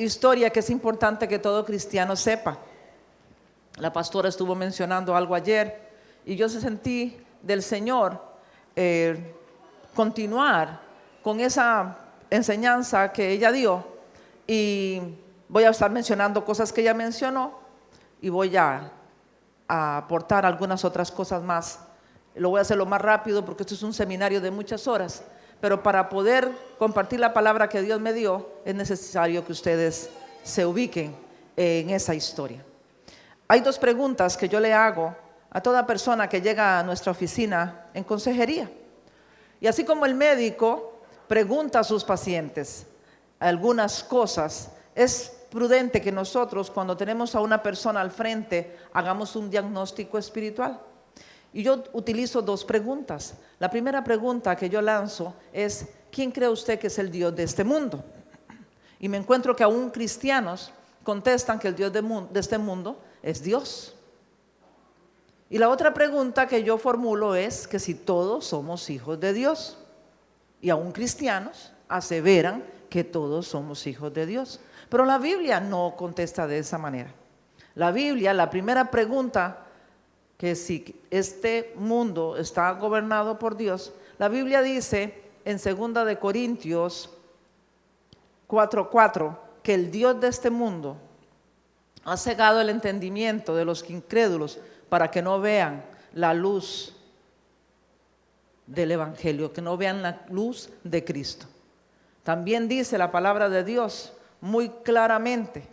historia que es importante que todo cristiano sepa. La pastora estuvo mencionando algo ayer y yo sentí del Señor continuar con esa enseñanza que ella dio, y voy a estar mencionando cosas que ella mencionó y voy a aportar algunas otras cosas más. Lo voy a hacer lo más rápido porque esto es un seminario de muchas horas, pero para poder compartir la palabra que Dios me dio es necesario que ustedes se ubiquen en esa historia. Hay dos preguntas que yo le hago a toda persona que llega a nuestra oficina en consejería. Y así como el médico pregunta a sus pacientes algunas cosas, es prudente que nosotros, cuando tenemos a una persona al frente, hagamos un diagnóstico espiritual. Y yo utilizo dos preguntas. La primera pregunta que yo lanzo es: ¿quién cree usted que es el Dios de este mundo? Y me encuentro que aún cristianos contestan que el Dios de este mundo es Dios. Y la otra pregunta que yo formulo es que si todos somos hijos de Dios. Y aún cristianos aseveran que todos somos hijos de Dios. Pero la Biblia no contesta de esa manera. La Biblia, la primera pregunta, que si este mundo está gobernado por Dios, la Biblia dice en 2 de Corintios 4:4 que el Dios de este mundo ha cegado el entendimiento de los incrédulos para que no vean la luz del Evangelio, que no vean la luz de Cristo. También dice la palabra de Dios muy claramente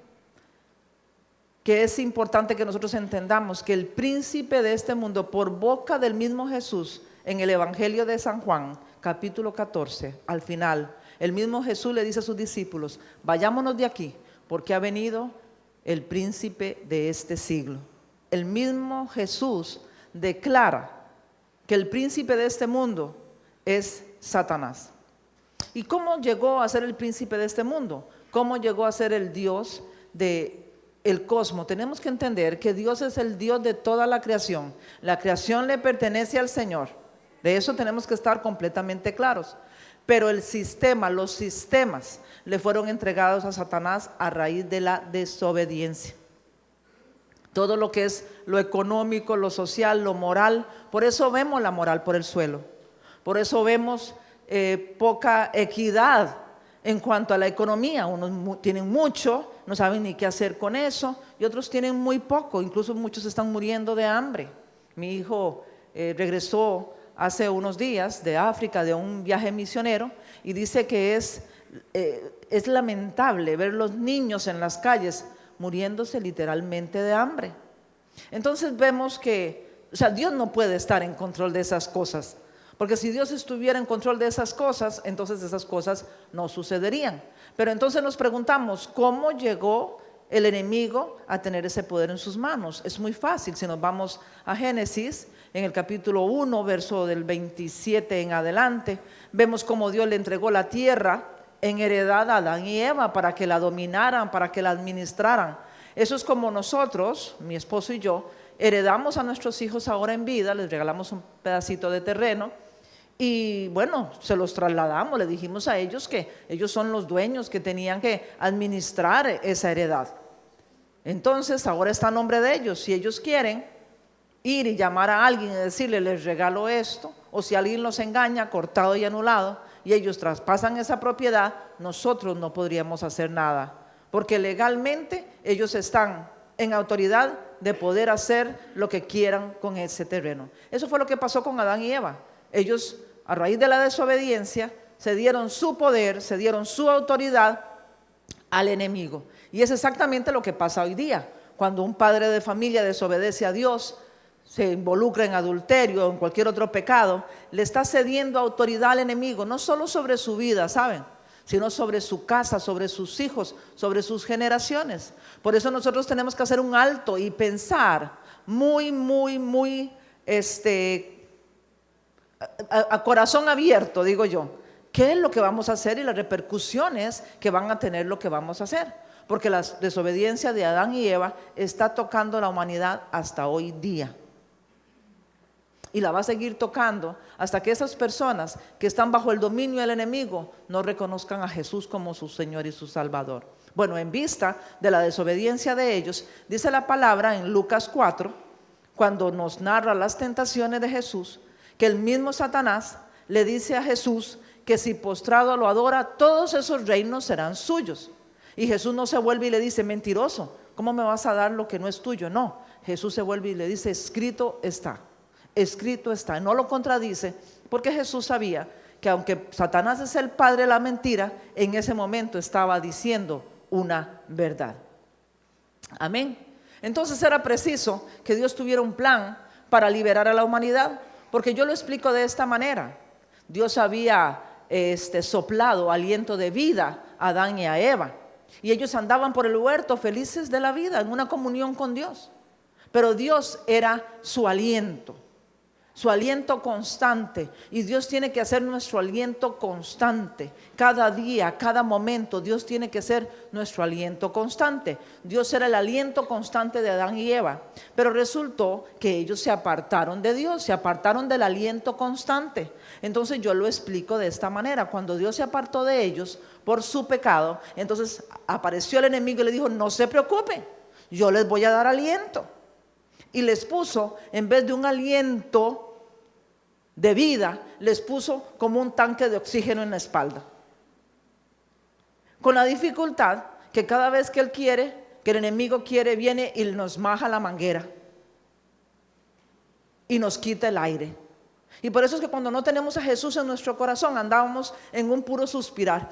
que es importante que nosotros entendamos que el príncipe de este mundo, por boca del mismo Jesús, en el Evangelio de San Juan, capítulo 14, al final, el mismo Jesús le dice a sus discípulos: vayámonos de aquí, porque ha venido el príncipe de este siglo. El mismo Jesús declara que el príncipe de este mundo es Satanás. ¿Y cómo llegó a ser el príncipe de este mundo? ¿Cómo llegó a ser el Dios del cosmos? Tenemos que entender que Dios es el Dios de toda la creación. La creación le pertenece al Señor. De eso tenemos que estar completamente claros. Pero el sistema, los sistemas le fueron entregados a Satanás a raíz de la desobediencia. Todo lo que es lo económico, lo social, lo moral, por eso vemos la moral por el suelo. Por eso vemos poca equidad en cuanto a la economía. Unos tienen mucho, no saben ni qué hacer con eso, y otros tienen muy poco, incluso muchos están muriendo de hambre. Mi hijo regresó hace unos días de África, de un viaje misionero, y dice que es lamentable ver los niños en las calles muriéndose literalmente de hambre. Entonces vemos que, Dios no puede estar en control de esas cosas, porque si Dios estuviera en control de esas cosas, entonces esas cosas no sucederían. Pero entonces nos preguntamos, ¿cómo llegó el enemigo a tener ese poder en sus manos? Es muy fácil. Si nos vamos a Génesis, en el capítulo 1, verso del 27 en adelante, vemos cómo Dios le entregó la tierra en heredad a Adán y Eva para que la dominaran, para que la administraran. Eso es como nosotros, mi esposo y yo, heredamos a nuestros hijos ahora en vida, les regalamos un pedacito de terreno y bueno, se los trasladamos, le dijimos a ellos que ellos son los dueños que tenían que administrar esa heredad. Entonces ahora está a nombre de ellos. Si ellos quieren ir y llamar a alguien y decirle les regalo esto, o si alguien los engaña, cortado y anulado, y ellos traspasan esa propiedad, nosotros no podríamos hacer nada, porque legalmente ellos están en autoridad de poder hacer lo que quieran con ese terreno. Eso fue lo que pasó con Adán y Eva. Ellos, a raíz de la desobediencia, se dieron su poder, se dieron su autoridad al enemigo. Y es exactamente lo que pasa hoy día. Cuando un padre de familia desobedece a Dios, se involucra en adulterio o en cualquier otro pecado, le está cediendo autoridad al enemigo, no solo sobre su vida, ¿saben?, sino sobre su casa, sobre sus hijos, sobre sus generaciones. Por eso nosotros tenemos que hacer un alto y pensar muy a corazón abierto, digo yo, ¿qué es lo que vamos a hacer y las repercusiones que van a tener lo que vamos a hacer? Porque la desobediencia de Adán y Eva está tocando a la humanidad hasta hoy día. y la va a seguir tocando hasta que esas personas que están bajo el dominio del enemigo no reconozcan a Jesús como su Señor y su Salvador. Bueno, en vista de la desobediencia de ellos, dice la palabra en Lucas 4, cuando nos narra las tentaciones de Jesús, que el mismo Satanás le dice a Jesús que si postrado lo adora, todos esos reinos serán suyos. Y Jesús no se vuelve y le dice: mentiroso, ¿cómo me vas a dar lo que no es tuyo? No, Jesús se vuelve y le dice: escrito está, escrito está. No lo contradice, porque Jesús sabía que aunque Satanás es el padre de la mentira, en ese momento estaba diciendo una verdad. Amén. Entonces era preciso que Dios tuviera un plan para liberar a la humanidad, porque yo lo explico de esta manera. Dios había soplado aliento de vida a Adán y a Eva, y ellos andaban por el huerto felices de la vida, en una comunión con Dios. Pero Dios era su aliento constante, y Dios tiene que hacer nuestro aliento constante. Cada día, cada momento, Dios tiene que ser nuestro aliento constante. Dios era el aliento constante de Adán y Eva, pero resultó que ellos se apartaron de Dios, se apartaron del aliento constante. Entonces yo lo explico de esta manera: cuando Dios se apartó de ellos por su pecado, entonces apareció el enemigo y le dijo: no se preocupen, yo les voy a dar aliento. Y les puso, en vez de un aliento de vida, les puso como un tanque de oxígeno en la espalda, con la dificultad que cada vez que él quiere, que el enemigo quiere, viene y nos maja la manguera y nos quita el aire. Y por eso es que cuando no tenemos a Jesús en nuestro corazón, andábamos en un puro suspirar,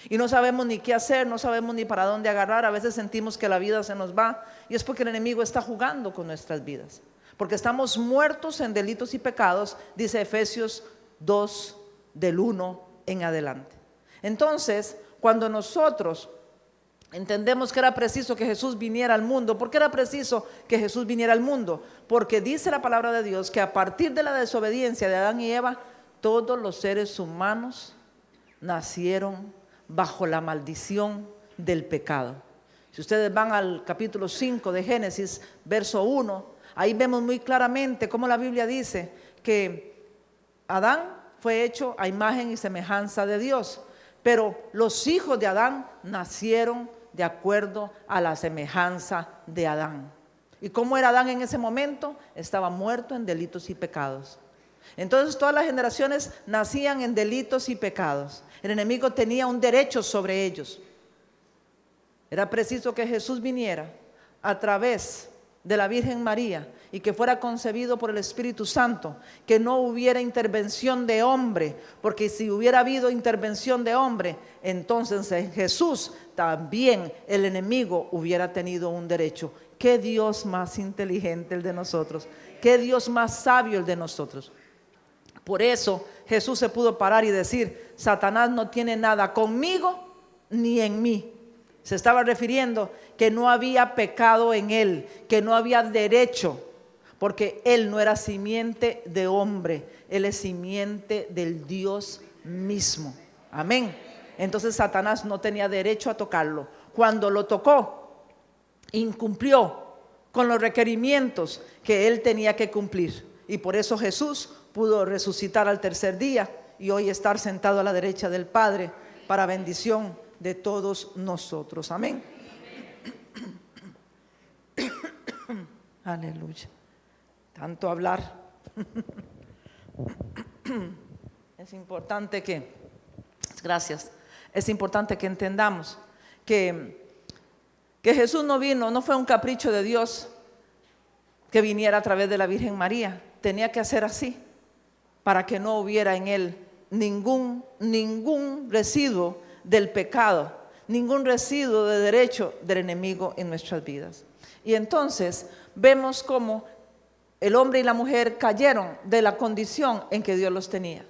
y no sabemos ni qué hacer, no sabemos ni para dónde agarrar. A veces sentimos que la vida se nos va, y es porque el enemigo está jugando con nuestras vidas, porque estamos muertos en delitos y pecados, dice Efesios 2, del 1 en adelante. Entonces, cuando nosotros entendemos que era preciso que Jesús viniera al mundo, ¿por qué era preciso que Jesús viniera al mundo? Porque dice la palabra de Dios que a partir de la desobediencia de Adán y Eva, todos los seres humanos nacieron bajo la maldición del pecado. Si ustedes van al capítulo 5 de Génesis, verso 1, ahí vemos muy claramente cómo la Biblia dice que Adán fue hecho a imagen y semejanza de Dios, pero los hijos de Adán nacieron de acuerdo a la semejanza de Adán. ¿Y cómo era Adán en ese momento? Estaba muerto en delitos y pecados. Entonces todas las generaciones nacían en delitos y pecados. El enemigo tenía un derecho sobre ellos. Era preciso que Jesús viniera a través de la Virgen María y que fuera concebido por el Espíritu Santo, que no hubiera intervención de hombre, porque si hubiera habido intervención de hombre, entonces en Jesús también el enemigo hubiera tenido un derecho. Qué Dios más inteligente el de nosotros, qué Dios más sabio el de nosotros. Por eso Jesús se pudo parar y decir: Satanás no tiene nada conmigo ni en mí. Se estaba refiriendo que no había pecado en él, que no había derecho, porque él no era simiente de hombre, él es simiente del Dios mismo. Amén. Entonces Satanás no tenía derecho a tocarlo. Cuando lo tocó, incumplió con los requerimientos que él tenía que cumplir, y por eso Jesús pudo resucitar al tercer día y hoy estar sentado a la derecha del Padre para bendición de todos nosotros. Amén. Aleluya. Tanto hablar. Es importante que, gracias, es importante que entendamos que Jesús no vino, no fue un capricho de Dios que viniera a través de la Virgen María. Tenía que hacer así para que no hubiera en él ningún residuo del pecado, ningún residuo de derecho del enemigo en nuestras vidas. Y entonces vemos cómo el hombre y la mujer cayeron de la condición en que Dios los tenía,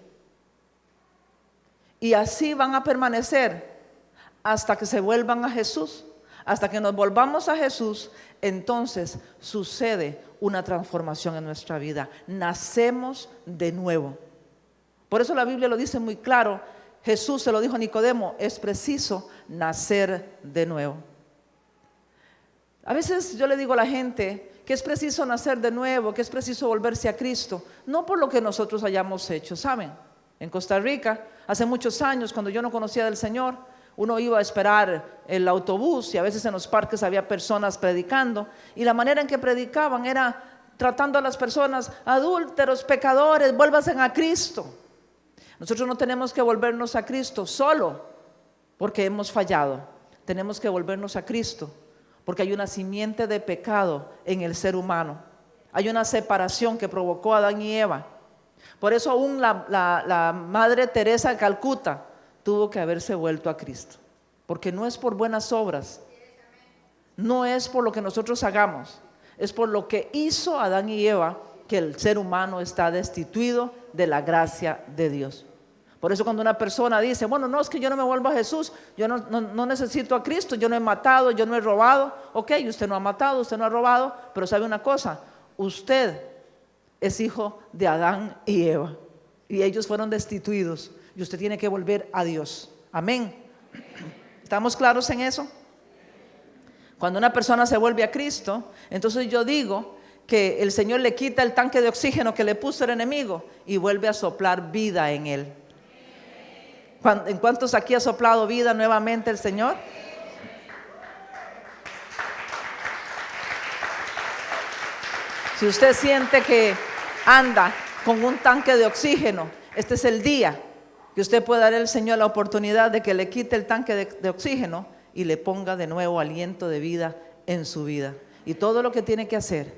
y así van a permanecer hasta que se vuelvan a Jesús. Hasta que nos volvamos a Jesús, entonces sucede una transformación en nuestra vida. Nacemos de nuevo. Por eso la Biblia lo dice muy claro. Jesús se lo dijo a Nicodemo: es preciso nacer de nuevo. A veces yo le digo a la gente que es preciso nacer de nuevo, que es preciso volverse a Cristo, no por lo que nosotros hayamos hecho, ¿saben? En Costa Rica, hace muchos años, cuando yo no conocía del Señor, uno iba a esperar el autobús y a veces en los parques había personas predicando, y la manera en que predicaban era tratando a las personas: adúlteros, pecadores, vuélvanse a Cristo. Nosotros no tenemos que volvernos a Cristo solo porque hemos fallado. Tenemos que volvernos a Cristo porque hay una simiente de pecado en el ser humano. Hay una separación que provocó a Adán y Eva. Por eso aún la Madre Teresa de Calcuta tuvo que haberse vuelto a Cristo, porque no es por buenas obras, no es por lo que nosotros hagamos, es por lo que hizo Adán y Eva que el ser humano está destituido de la gracia de Dios. Por eso cuando una persona dice: bueno, no, es que yo no me vuelvo a Jesús, yo no necesito a Cristo, yo no he matado, yo no he robado. Ok, usted no ha matado, usted no ha robado, pero sabe una cosa, usted es hijo de Adán y Eva, y ellos fueron destituidos, y usted tiene que volver a Dios. Amén. ¿Estamos claros en eso? Cuando una persona se vuelve a Cristo, entonces yo digo que el Señor le quita el tanque de oxígeno que le puso el enemigo y vuelve a soplar vida en él. ¿En cuántos aquí ha soplado vida nuevamente el Señor? Si usted siente que anda con un tanque de oxígeno, este es el día que usted puede dar al Señor la oportunidad de que le quite el tanque de oxígeno y le ponga de nuevo aliento de vida en su vida. Y todo lo que tiene que hacer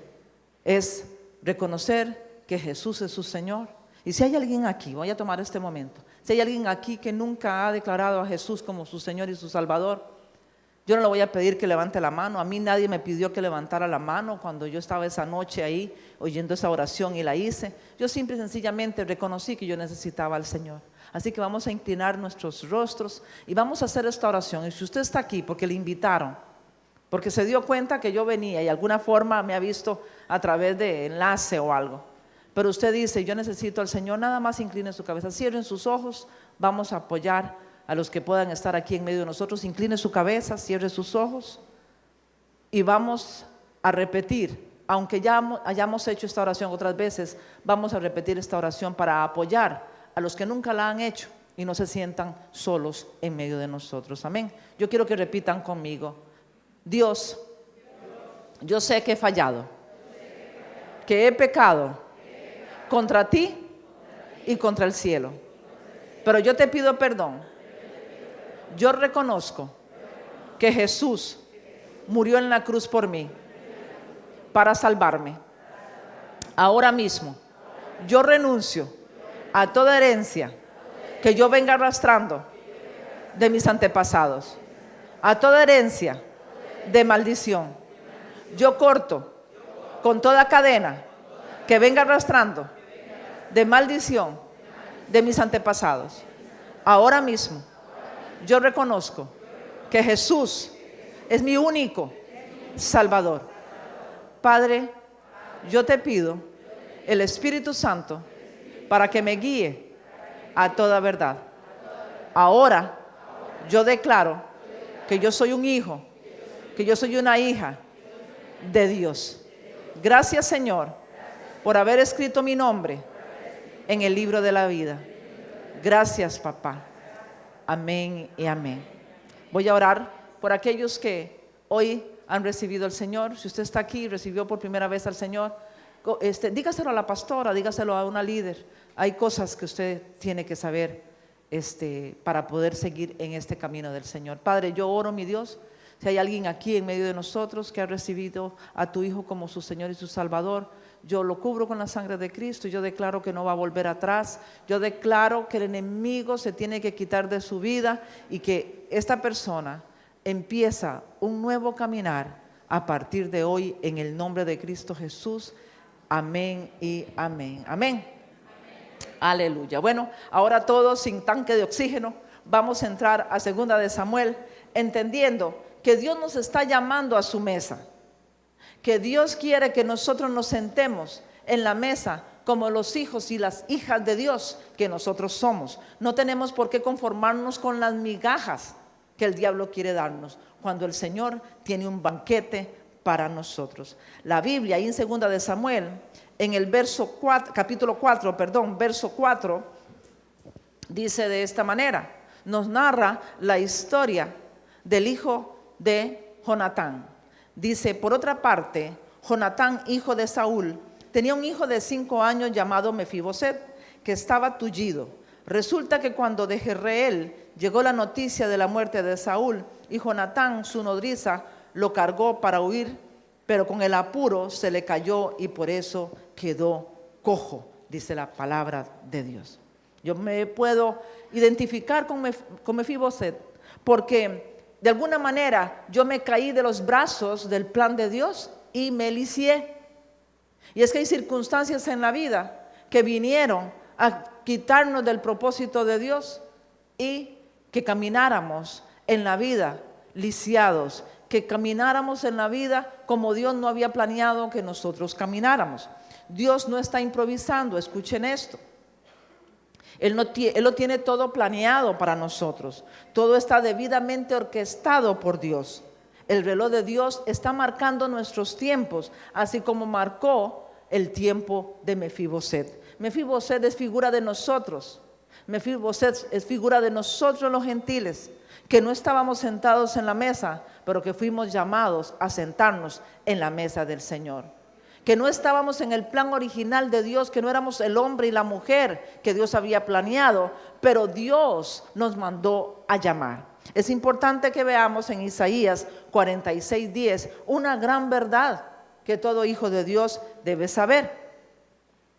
es reconocer que Jesús es su Señor. Y si hay alguien aquí, voy a tomar este momento, si hay alguien aquí que nunca ha declarado a Jesús como su Señor y su Salvador, yo no le voy a pedir que levante la mano. A mí nadie me pidió que levantara la mano cuando yo estaba esa noche ahí oyendo esa oración y la hice. Yo simple y sencillamente reconocí que yo necesitaba al Señor. Así que vamos a inclinar nuestros rostros y vamos a hacer esta oración. Y si usted está aquí porque le invitaron, porque se dio cuenta que yo venía y de alguna forma me ha visto a través de enlace o algo, pero usted dice: yo necesito al Señor, nada más incline su cabeza, cierren sus ojos, vamos a apoyar a los que puedan estar aquí en medio de nosotros. Incline su cabeza, cierre sus ojos y vamos a repetir, aunque ya hayamos hecho esta oración otras veces, vamos a repetir esta oración para apoyar a los que nunca la han hecho y no se sientan solos en medio de nosotros. Amén. Yo quiero que repitan conmigo: Dios, yo sé que he fallado, que he pecado contra ti y contra el cielo, pero yo te pido perdón. Yo reconozco que Jesús murió en la cruz por mí para salvarme. Ahora mismo yo renuncio a toda herencia que yo venga arrastrando de mis antepasados, a toda herencia de maldición. Yo corto con toda cadena que venga arrastrando de maldición de mis antepasados. Ahora mismo yo reconozco que Jesús es mi único Salvador. Padre, yo te pido el Espíritu Santo para que me guíe a toda verdad. Ahora yo declaro que yo soy un hijo, que yo soy una hija de Dios. Gracias, Señor, por haber escrito mi nombre en el libro de la vida. Gracias, papá. Amén y amén. Voy a orar por aquellos que hoy han recibido al Señor. Si usted está aquí y recibió por primera vez al Señor, dígaselo a la pastora, dígaselo a una líder. Hay cosas que usted tiene que saber para poder seguir en este camino del Señor. Padre, yo oro, mi Dios, si hay alguien aquí en medio de nosotros que ha recibido a tu Hijo como su Señor y su Salvador, yo lo cubro con la sangre de Cristo. Yo declaro que no va a volver atrás. Yo declaro que el enemigo se tiene que quitar de su vida y que esta persona empieza un nuevo caminar a partir de hoy en el nombre de Cristo Jesús. Amén y amén. Amén. Aleluya. Bueno, ahora todos sin tanque de oxígeno vamos a entrar a 2 de Samuel, entendiendo que Dios nos está llamando a su mesa, que Dios quiere que nosotros nos sentemos en la mesa como los hijos y las hijas de Dios que nosotros somos. No tenemos por qué conformarnos con las migajas que el diablo quiere darnos, cuando el Señor tiene un banquete para nosotros. La Biblia, ahí en 2 de Samuel, en el verso 4, capítulo 4, verso 4, dice de esta manera, nos narra la historia del hijo de Jonatán. Dice, por otra parte, Jonatán, hijo de Saúl, tenía un hijo de 5 años llamado Mefiboset, que estaba tullido. Resulta que cuando de Jezreel llegó la noticia de la muerte de Saúl, y Jonatán, su nodriza, lo cargó para huir, pero con el apuro se le cayó y por eso quedó cojo, dice la palabra de Dios. Yo me puedo identificar con Mefiboset porque de alguna manera yo me caí de los brazos del plan de Dios y me lisié. Y es que hay circunstancias en la vida que vinieron a quitarnos del propósito de Dios y que camináramos en la vida lisiados, que camináramos en la vida como Dios no había planeado que nosotros camináramos. Dios no está improvisando, escuchen esto. Él lo tiene todo planeado para nosotros. Todo está debidamente orquestado por Dios. El reloj de Dios está marcando nuestros tiempos, así como marcó el tiempo de Mefiboset. Mefiboset es figura de nosotros. Mefiboset es figura de nosotros los gentiles, que no estábamos sentados en la mesa, pero que fuimos llamados a sentarnos en la mesa del Señor. Que no estábamos en el plan original de Dios, que no éramos el hombre y la mujer que Dios había planeado, pero Dios nos mandó a llamar. Es importante que veamos en Isaías 46:10 una gran verdad que todo hijo de Dios debe saber.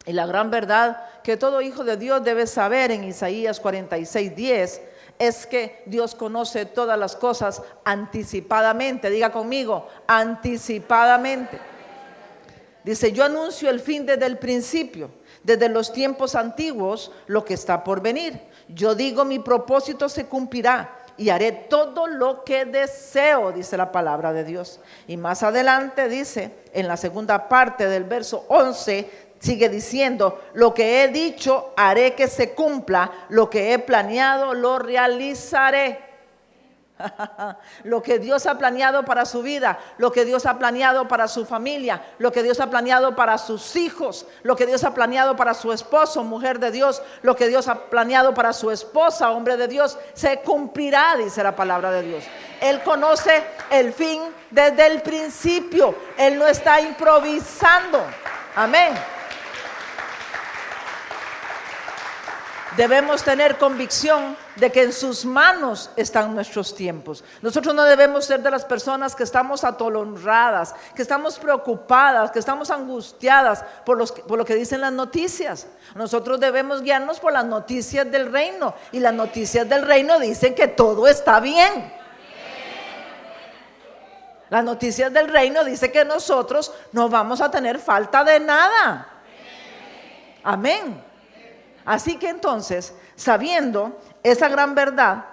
Y la gran verdad que todo hijo de Dios debe saber en Isaías 46:10 es que Dios conoce todas las cosas anticipadamente. Diga conmigo, anticipadamente. Dice, yo anuncio el fin desde el principio, desde los tiempos antiguos, lo que está por venir. Yo digo, mi propósito se cumplirá y haré todo lo que deseo, dice la palabra de Dios. Y más adelante dice, en la segunda parte del verso 11, sigue diciendo, lo que he dicho haré que se cumpla, lo que he planeado lo realizaré. Lo que Dios ha planeado para su vida, lo que Dios ha planeado para su familia, lo que Dios ha planeado para sus hijos, lo que Dios ha planeado para su esposo, mujer de Dios, lo que Dios ha planeado para su esposa, hombre de Dios, se cumplirá, dice la palabra de Dios. Él conoce el fin desde el principio. Él no está improvisando. Amén. Debemos tener convicción de que en sus manos están nuestros tiempos. Nosotros no debemos ser de las personas que estamos atolondradas, que estamos preocupadas, que estamos angustiadas por lo que dicen las noticias. Nosotros debemos guiarnos por las noticias del reino, y las noticias del reino dicen que todo está bien. Las noticias del reino dicen que nosotros no vamos a tener falta de nada. Amén. Así que entonces, sabiendo esa gran verdad,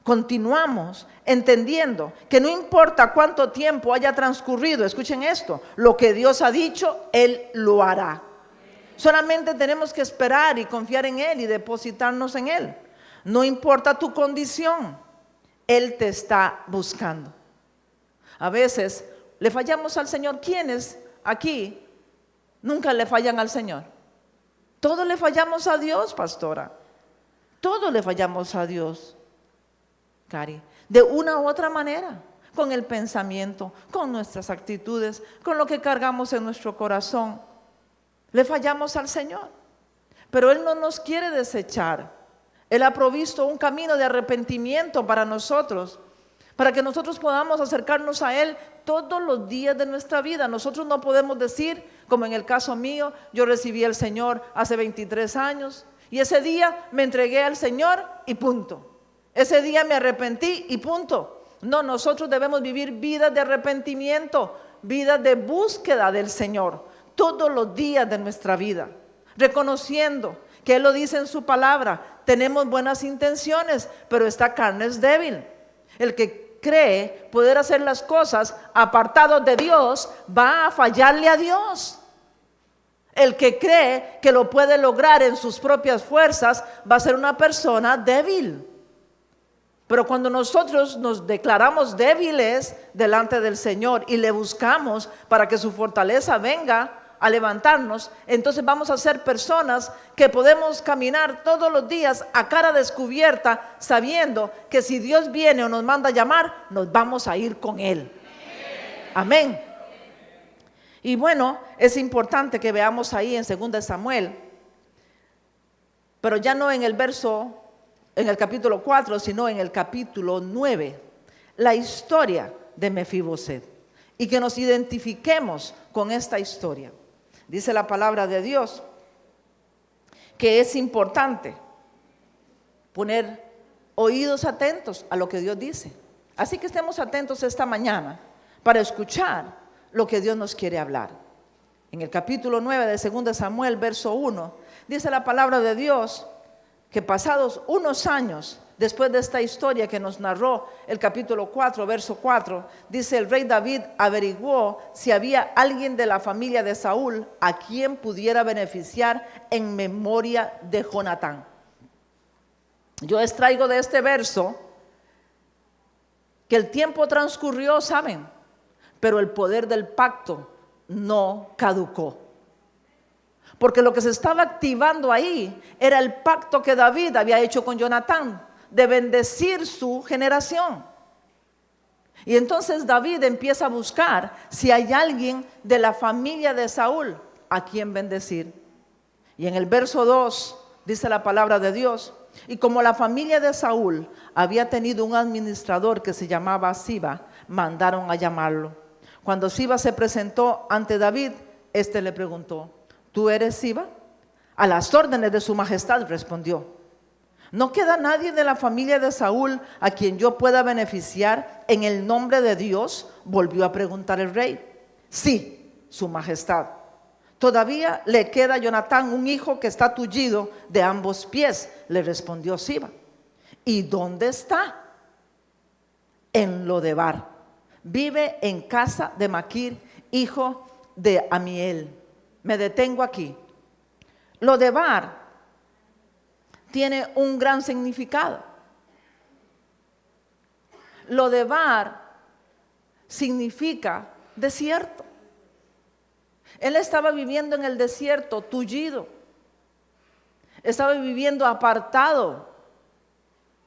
continuamos entendiendo que no importa cuánto tiempo haya transcurrido, escuchen esto, lo que Dios ha dicho, Él lo hará. Solamente tenemos que esperar y confiar en Él y depositarnos en Él. No importa tu condición, Él te está buscando. A veces le fallamos al Señor. ¿Quiénes aquí nunca le fallan al Señor? Todos le fallamos a Dios, pastora. Todos le fallamos a Dios, Cari, de una u otra manera, con el pensamiento, con nuestras actitudes, con lo que cargamos en nuestro corazón. Le fallamos al Señor, pero Él no nos quiere desechar. Él ha provisto un camino de arrepentimiento para nosotros, para que nosotros podamos acercarnos a Él todos los días de nuestra vida. Nosotros no podemos decir, como en el caso mío, yo recibí al Señor hace 23 años y ese día me entregué al Señor y punto. Ese día me arrepentí y punto. No, nosotros debemos vivir vidas de arrepentimiento, vidas de búsqueda del Señor, todos los días de nuestra vida, reconociendo que Él lo dice en su palabra, tenemos buenas intenciones, pero esta carne es débil. El que cree poder hacer las cosas apartados de Dios va a fallarle a Dios. El que cree que lo puede lograr en sus propias fuerzas va a ser una persona débil. Pero cuando nosotros nos declaramos débiles delante del Señor y le buscamos para que su fortaleza venga a levantarnos, entonces vamos a ser personas que podemos caminar todos los días a cara descubierta, sabiendo que si Dios viene o nos manda a llamar, nos vamos a ir con Él. Amén. Y bueno, es importante que veamos ahí en 2 Samuel, pero ya no en el capítulo 4, sino en el capítulo 9, la historia de Mefiboset, y que nos identifiquemos con esta historia. Dice la palabra de Dios que es importante poner oídos atentos a lo que Dios dice. Así que estemos atentos esta mañana para escuchar lo que Dios nos quiere hablar. En el capítulo 9 de 2 Samuel, verso 1, dice la palabra de Dios que pasados unos años después de esta historia que nos narró el capítulo 4, verso 4, dice: el rey David averiguó si había alguien de la familia de Saúl a quien pudiera beneficiar en memoria de Jonatán. Yo extraigo de este verso que el tiempo transcurrió, ¿saben? Pero el poder del pacto no caducó. Porque lo que se estaba activando ahí era el pacto que David había hecho con Jonatán, de bendecir su generación. Y entonces David empieza a buscar si hay alguien de la familia de Saúl a quien bendecir. Y en el verso 2 dice la palabra de Dios: y como la familia de Saúl había tenido un administrador que se llamaba Siba, mandaron a llamarlo. Cuando Siba se presentó ante David, éste le preguntó: ¿tú eres Siba? A las órdenes de su majestad, respondió. ¿No queda nadie de la familia de Saúl a quien yo pueda beneficiar en el nombre de Dios?, volvió a preguntar el rey. Sí, su majestad. Todavía le queda a Jonatán un hijo que está tullido de ambos pies, le respondió Siba. ¿Y dónde está? En Lodebar. Vive en casa de Maquir, hijo de Amiel. Me detengo aquí. Lodebar tiene un gran significado. Lodebar significa desierto. Él estaba viviendo en el desierto, tullido. Estaba viviendo apartado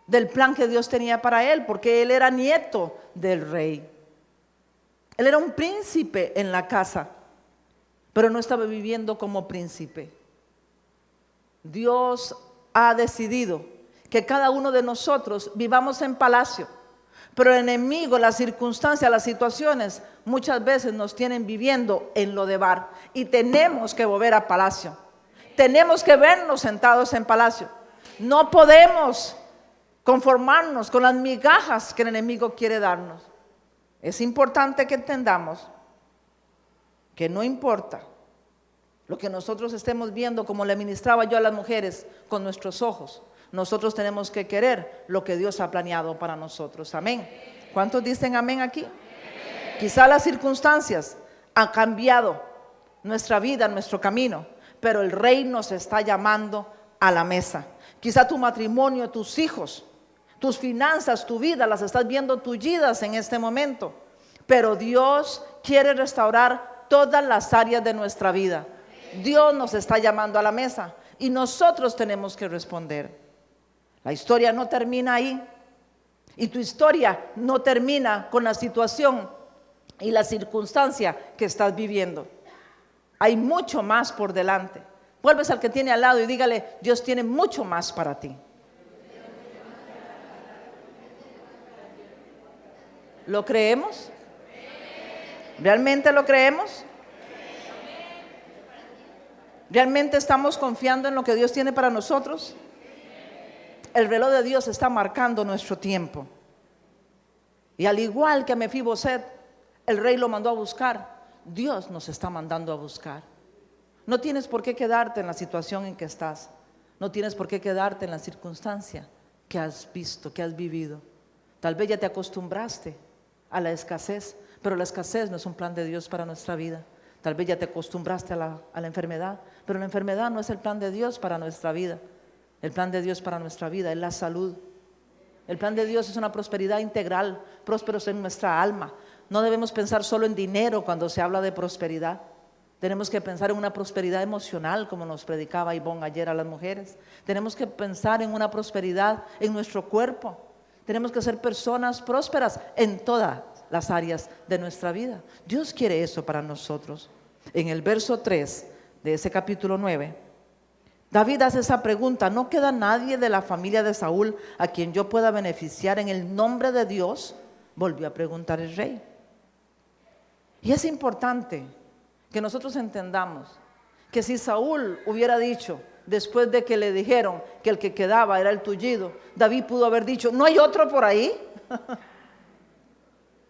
del plan que Dios tenía para él, porque él era nieto del rey. Él era un príncipe en la casa, pero no estaba viviendo como príncipe. Dios ha decidido que cada uno de nosotros vivamos en palacio, pero el enemigo, las circunstancias, las situaciones muchas veces nos tienen viviendo en Lodebar, y tenemos que volver a palacio. Tenemos que vernos sentados en palacio. No podemos conformarnos con las migajas que el enemigo quiere darnos. Es importante que entendamos que no importa lo que nosotros estemos viendo, como le ministraba yo a las mujeres, con nuestros ojos. Nosotros tenemos que querer lo que Dios ha planeado para nosotros. Amén. ¿Cuántos dicen amén aquí? Amén. Quizá las circunstancias han cambiado nuestra vida, nuestro camino, pero el Rey nos está llamando a la mesa. Quizá tu matrimonio, tus hijos, tus finanzas, tu vida, las estás viendo tullidas en este momento, pero Dios quiere restaurar todas las áreas de nuestra vida. Dios nos está llamando a la mesa y nosotros tenemos que responder. La historia no termina ahí, y tu historia no termina con la situación y la circunstancia que estás viviendo. Hay mucho más por delante. Vuelves al que tiene al lado y dígale: Dios tiene mucho más para ti. ¿Lo creemos? ¿Realmente lo creemos? ¿Realmente estamos confiando en lo que Dios tiene para nosotros? El reloj de Dios está marcando nuestro tiempo. Y al igual que a Mefiboset, el rey lo mandó a buscar. Dios nos está mandando a buscar. No tienes por qué quedarte en la situación en que estás. No tienes por qué quedarte en la circunstancia que has visto, que has vivido. Tal vez ya te acostumbraste a la escasez, pero la escasez no es un plan de Dios para nuestra vida. Tal vez ya te acostumbraste a la enfermedad, pero la enfermedad no es el plan de Dios para nuestra vida. El plan de Dios para nuestra vida es la salud. El plan de Dios es una prosperidad integral, prósperos en nuestra alma. No debemos pensar solo en dinero cuando se habla de prosperidad. Tenemos que pensar en una prosperidad emocional, como nos predicaba Ivonne ayer a las mujeres. Tenemos que pensar en una prosperidad en nuestro cuerpo. Tenemos que ser personas prósperas en todas las áreas de nuestra vida. Dios quiere eso para nosotros. En el verso 3 de ese capítulo 9, David hace esa pregunta: ¿no queda nadie de la familia de Saúl a quien yo pueda beneficiar en el nombre de Dios? Volvió a preguntar el rey. Y es importante que nosotros entendamos que si Saúl hubiera dicho, después de que le dijeron que el que quedaba era el tullido, David pudo haber dicho: ¿no hay otro por ahí?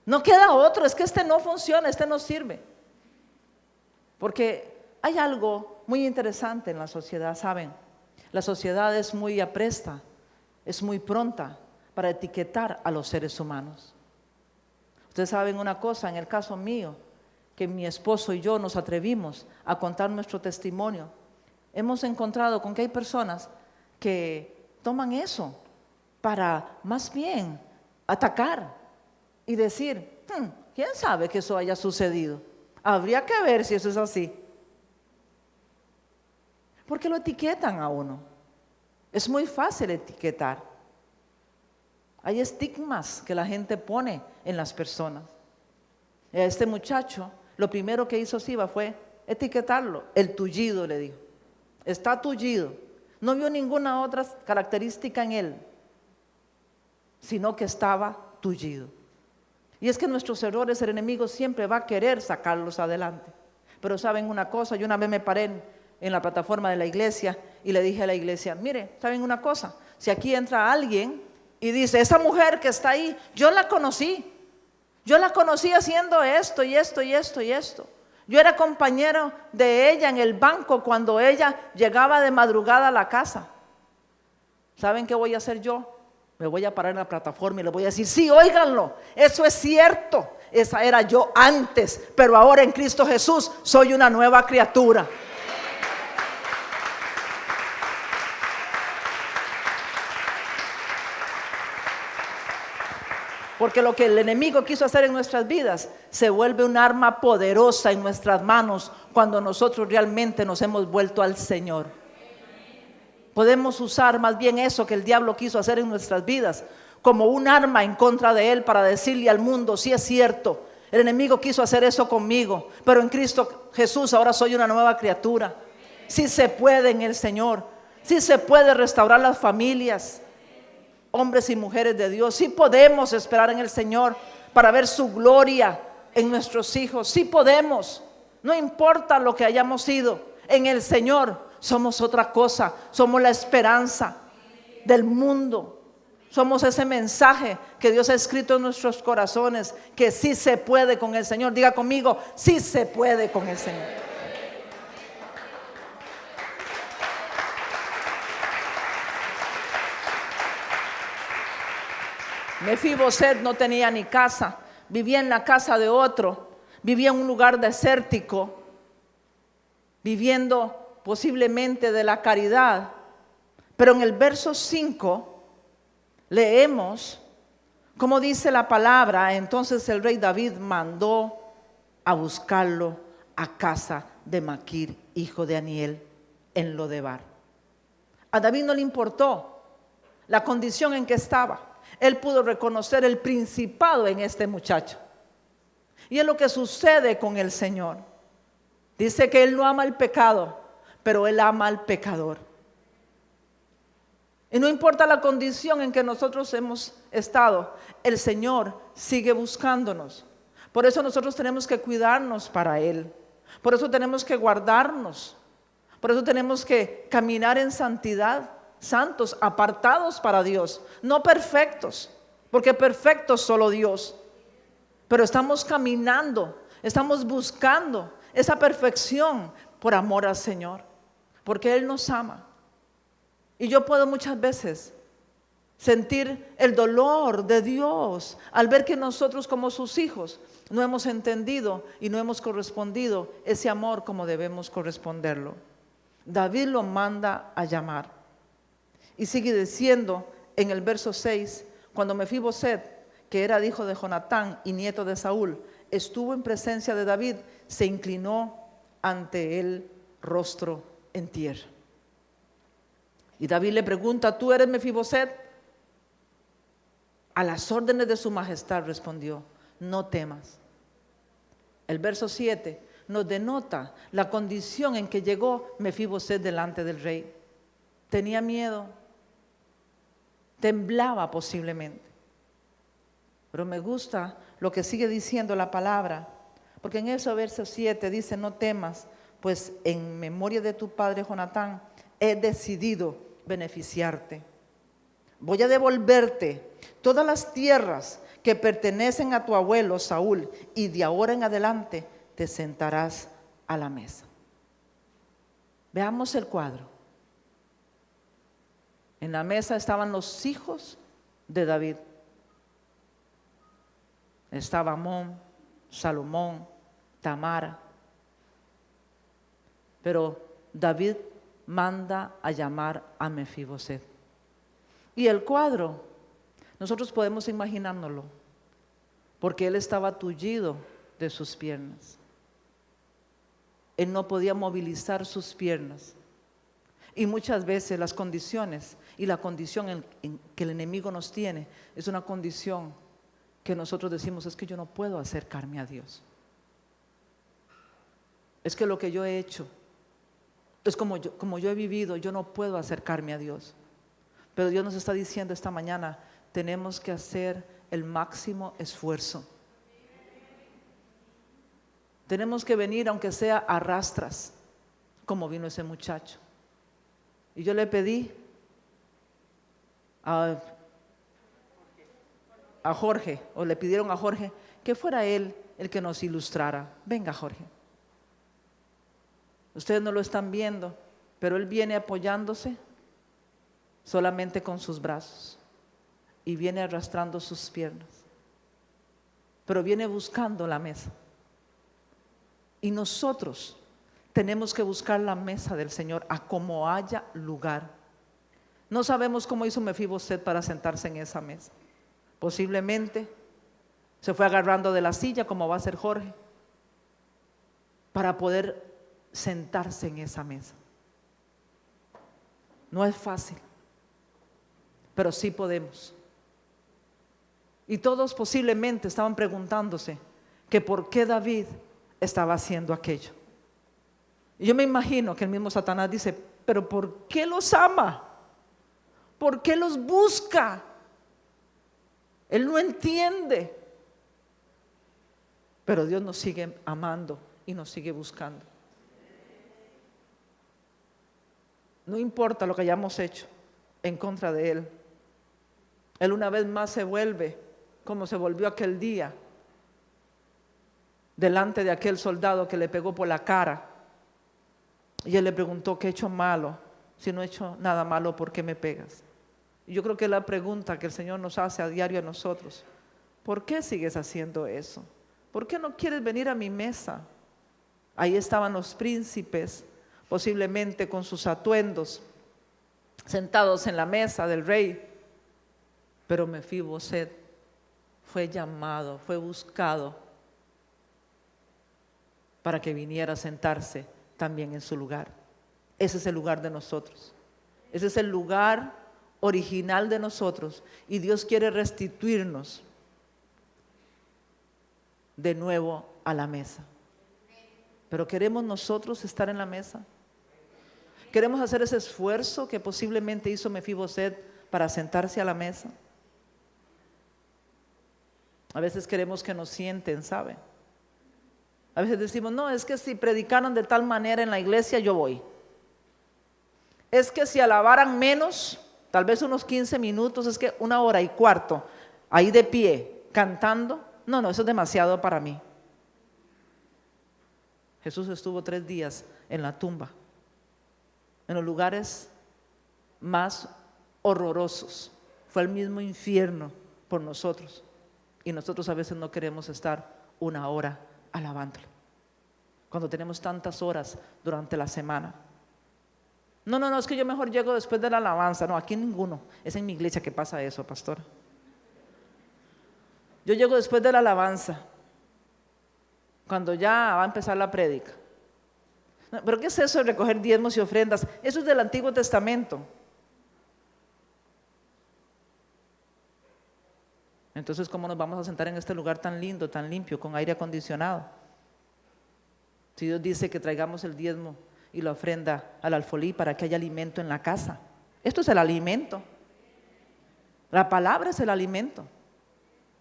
No queda otro, es que este no funciona, este no sirve. Porque hay algo muy interesante en la sociedad, ¿saben? La sociedad es muy apresta, es muy pronta para etiquetar a los seres humanos. Ustedes saben una cosa, en el caso mío, que mi esposo y yo nos atrevimos a contar nuestro testimonio, hemos encontrado con que hay personas que toman eso para más bien atacar y decir: ¿quién sabe que eso haya sucedido? Habría que ver si eso es así. Porque lo etiquetan a uno. Es muy fácil etiquetar. Hay estigmas que la gente pone en las personas. A este muchacho, lo primero que hizo Siba fue etiquetarlo. El tullido, le dijo. Está tullido. No vio ninguna otra característica en él, sino que estaba tullido. Y es que nuestros errores, el enemigo siempre va a querer sacarlos adelante. Pero saben una cosa, yo una vez me paré en la plataforma de la iglesia y le dije a la iglesia: mire, ¿saben una cosa? Si aquí entra alguien y dice: esa mujer que está ahí, yo la conocí haciendo esto y esto y esto y esto. Yo era compañero de ella en el banco cuando ella llegaba de madrugada a la casa. ¿Saben qué voy a hacer yo? Me voy a parar en la plataforma y le voy a decir: sí, óiganlo, eso es cierto. Esa era yo antes, pero ahora en Cristo Jesús soy una nueva criatura. Porque lo que el enemigo quiso hacer en nuestras vidas se vuelve un arma poderosa en nuestras manos cuando nosotros realmente nos hemos vuelto al Señor. Podemos usar más bien eso que el diablo quiso hacer en nuestras vidas como un arma en contra de él, para decirle al mundo: sí, es cierto, el enemigo quiso hacer eso conmigo, pero en Cristo Jesús ahora soy una nueva criatura. Sí se puede en el Señor, sí se puede restaurar las familias, hombres y mujeres de Dios. Sí podemos esperar en el Señor para ver su gloria en nuestros hijos. Sí podemos, no importa lo que hayamos sido, en el Señor somos otra cosa. Somos la esperanza del mundo. Somos ese mensaje que Dios ha escrito en nuestros corazones, que sí se puede con el Señor. Diga conmigo: sí se puede con el Señor. Mefiboset no tenía ni casa, vivía en la casa de otro, vivía en un lugar desértico, viviendo posiblemente de la caridad. Pero en el verso 5 leemos cómo dice la palabra: entonces el rey David mandó a buscarlo a casa de Maquir, hijo de Aniel, en Lodebar. A David no le importó la condición en que estaba. Él pudo reconocer el principado en este muchacho. Y es lo que sucede con el Señor. Dice que Él no ama el pecado, pero Él ama al pecador. Y no importa la condición en que nosotros hemos estado, el Señor sigue buscándonos. Por eso nosotros tenemos que cuidarnos para Él. Por eso tenemos que guardarnos. Por eso tenemos que caminar en santidad, santos, apartados para Dios. No perfectos, porque perfecto es solo Dios. Pero estamos caminando, estamos buscando esa perfección por amor al Señor, porque Él nos ama. Y yo puedo muchas veces sentir el dolor de Dios al ver que nosotros como sus hijos no hemos entendido y no hemos correspondido ese amor como debemos corresponderlo. David lo manda a llamar y sigue diciendo en el verso 6: Cuando Mefiboset, que era hijo de Jonatán y nieto de Saúl, estuvo en presencia de David, se inclinó ante él rostro en tierra. Y David le pregunta: ¿tú eres Mefiboset? A las órdenes de su majestad respondió: no temas. El verso 7 nos denota la condición en que llegó Mefiboset delante del rey. Tenía miedo, temblaba posiblemente. Pero me gusta lo que sigue diciendo la palabra, porque en ese verso 7 dice: no temas, pues en memoria de tu padre Jonatán he decidido beneficiarte. Voy a devolverte todas las tierras que pertenecen a tu abuelo Saúl, y de ahora en adelante te sentarás a la mesa. Veamos el cuadro. En la mesa estaban los hijos de David. Estaba Amón, Salomón, Tamara. Pero David manda a llamar a Mefiboset. Y el cuadro, nosotros podemos imaginárnoslo, porque él estaba tullido de sus piernas. Él no podía movilizar sus piernas. Y muchas veces las condiciones y la condición en que el enemigo nos tiene es una condición que nosotros decimos: es que yo no puedo acercarme a Dios. Es que lo que yo he hecho, es como yo he vivido, yo no puedo acercarme a Dios. Pero Dios nos está diciendo esta mañana: tenemos que hacer el máximo esfuerzo. Tenemos que venir, aunque sea a rastras, como vino ese muchacho. Y yo le pedí a Jorge, o le pidieron a Jorge, que fuera él el que nos ilustrara. Venga, Jorge. Ustedes no lo están viendo, pero él viene apoyándose solamente con sus brazos y viene arrastrando sus piernas, pero viene buscando la mesa. Y nosotros tenemos que buscar la mesa del Señor a como haya lugar. No sabemos cómo hizo Mefiboset para sentarse en esa mesa. Posiblemente se fue agarrando de la silla, como va a hacer Jorge, para poder sentarse en esa mesa. No es fácil, pero sí podemos. Y todos posiblemente estaban preguntándose que por qué David estaba haciendo aquello. Y yo me imagino que el mismo Satanás dice: pero ¿por qué los ama? ¿Por qué los busca? Él no entiende. Pero Dios nos sigue amando y nos sigue buscando. No importa lo que hayamos hecho en contra de Él. Él una vez más se vuelve como se volvió aquel día delante de aquel soldado que le pegó por la cara. Y él le preguntó: ¿qué he hecho malo? Si no he hecho nada malo, ¿por qué me pegas? Y yo creo que es la pregunta que el Señor nos hace a diario a nosotros: ¿por qué sigues haciendo eso? ¿Por qué no quieres venir a mi mesa? Ahí estaban los príncipes, posiblemente con sus atuendos, sentados en la mesa del rey. Pero Mefiboset fue llamado, fue buscado para que viniera a sentarse también en su lugar. Ese es el lugar de nosotros. Ese es el lugar original de nosotros. Y Dios quiere restituirnos de nuevo a la mesa. Pero ¿queremos nosotros estar en la mesa? ¿Queremos hacer ese esfuerzo que posiblemente hizo Mefiboset para sentarse a la mesa? A veces queremos que nos sienten, ¿sabe? A veces decimos: no, es que si predicaran de tal manera en la iglesia, yo voy. Es que si alabaran menos, tal vez unos 15 minutos, es que 1 hora y cuarto, ahí de pie, cantando, no, eso es demasiado para mí. Jesús estuvo 3 días en la tumba, en los lugares más horrorosos. Fue el mismo infierno por nosotros. Y nosotros a veces no queremos estar 1 hora alabándole, cuando tenemos tantas horas durante la semana. No, es que yo mejor llego después de la alabanza. No, aquí ninguno. Es en mi iglesia que pasa eso, pastor. Yo llego después de la alabanza, cuando ya va a empezar la prédica. ¿Pero qué es eso de recoger diezmos y ofrendas? Eso es del Antiguo Testamento. Entonces, ¿cómo nos vamos a sentar en este lugar tan lindo, tan limpio, con aire acondicionado? Si Dios dice que traigamos el diezmo y la ofrenda al alfolí para que haya alimento en la casa. Esto es el alimento. La palabra es el alimento.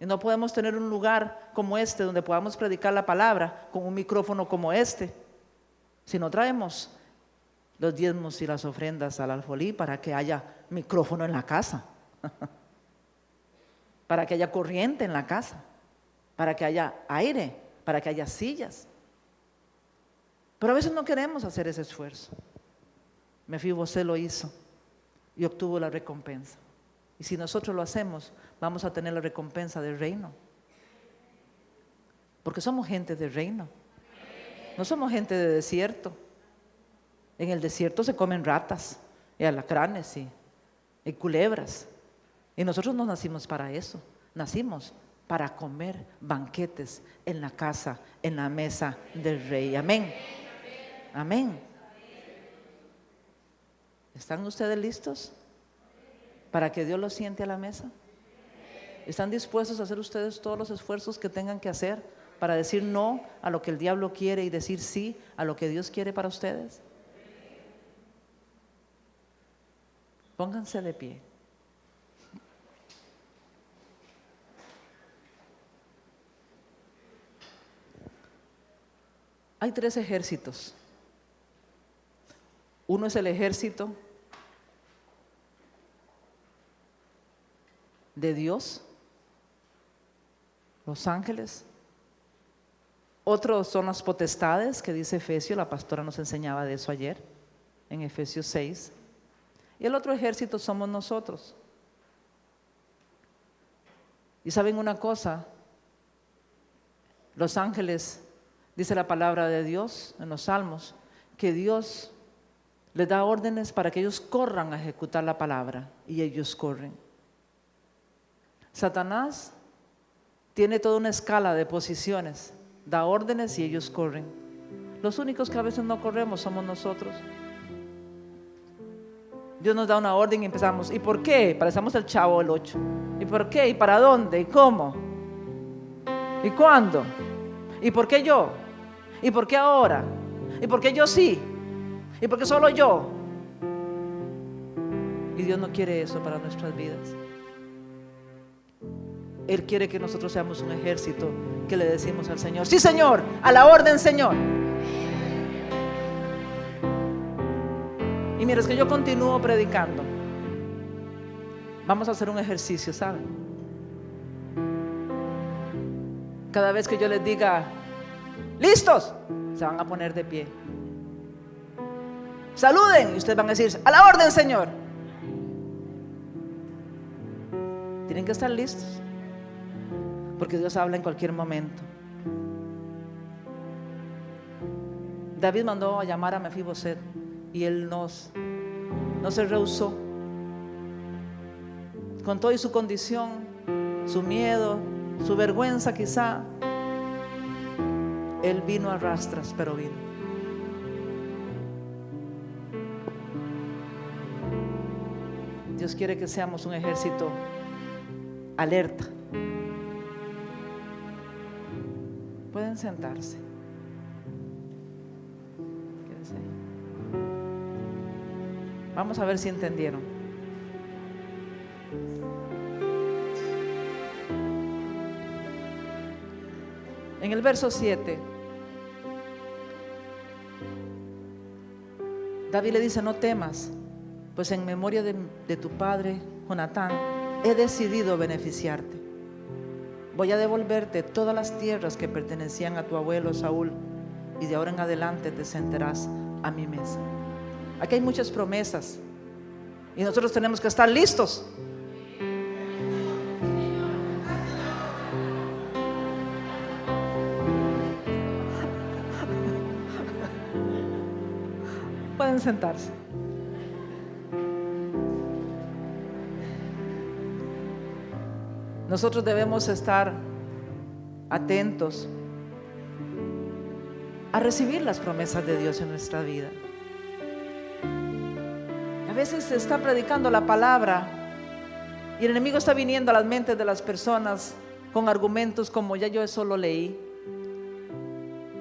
Y no podemos tener un lugar como este donde podamos predicar la palabra con un micrófono como este si no traemos los diezmos y las ofrendas al alfolí para que haya micrófono en la casa, para que haya corriente en la casa, para que haya aire, para que haya sillas. Pero a veces no queremos hacer ese esfuerzo. Mefibosé lo hizo y obtuvo la recompensa. Y si nosotros lo hacemos, vamos a tener la recompensa del reino. Porque somos gente del reino. No somos gente de desierto. En el desierto se comen ratas y alacranes y culebras. Y nosotros no nacimos para eso. Nacimos para comer banquetes en la casa, en la mesa del rey. Amén. Amén. ¿Están ustedes listos para que Dios los siente a la mesa? ¿Están dispuestos a hacer ustedes todos los esfuerzos que tengan que hacer para decir no a lo que el diablo quiere y decir sí a lo que Dios quiere para ustedes? Pónganse de pie. Hay 3 ejércitos. Uno es el ejército de Dios, los ángeles. Otros son las potestades, que dice Efesios, la pastora nos enseñaba de eso ayer, en Efesios 6. Y el otro ejército somos nosotros. Y saben una cosa, los ángeles, dice la palabra de Dios en los Salmos, que Dios les da órdenes para que ellos corran a ejecutar la palabra, y ellos corren. Satanás tiene toda una escala de posiciones, da órdenes y ellos corren. Los únicos que a veces no corremos somos nosotros. Dios nos da una orden y empezamos. ¿Y por qué? Parecemos el Chavo del 8. ¿Y por qué? ¿Y para dónde? ¿Y cómo? ¿Y cuándo? ¿Y por qué yo? ¿Y por qué ahora? ¿Y por qué yo sí? ¿Y por qué solo yo? Y Dios no quiere eso para nuestras vidas. Él quiere que nosotros seamos un ejército que le decimos al Señor: sí, Señor, a la orden, Señor. Y mira, es que yo continúo predicando. Vamos a hacer un ejercicio, ¿saben? Cada vez que yo les diga ¿listos?, se van a poner de pie. Saluden y ustedes van a decir: a la orden, Señor. Tienen que estar listos, porque Dios habla en cualquier momento. David mandó a llamar a Mefiboset y él no se rehusó. Con todo y su condición, su miedo, su vergüenza quizá, él vino a rastras, pero vino. Dios quiere que seamos un ejército alerta. Pueden sentarse. Quédense ahí. Vamos a ver si entendieron. En el verso 7, David le dice: no temas, pues en memoria de tu padre Jonatán he decidido beneficiarte. Voy a devolverte todas las tierras que pertenecían a tu abuelo Saúl, y de ahora en adelante te sentarás a mi mesa. Aquí hay muchas promesas y nosotros tenemos que estar listos. Pueden sentarse. Nosotros debemos estar atentos a recibir las promesas de Dios en nuestra vida. A veces se está predicando la palabra y el enemigo está viniendo a las mentes de las personas con argumentos como: ya yo eso lo leí,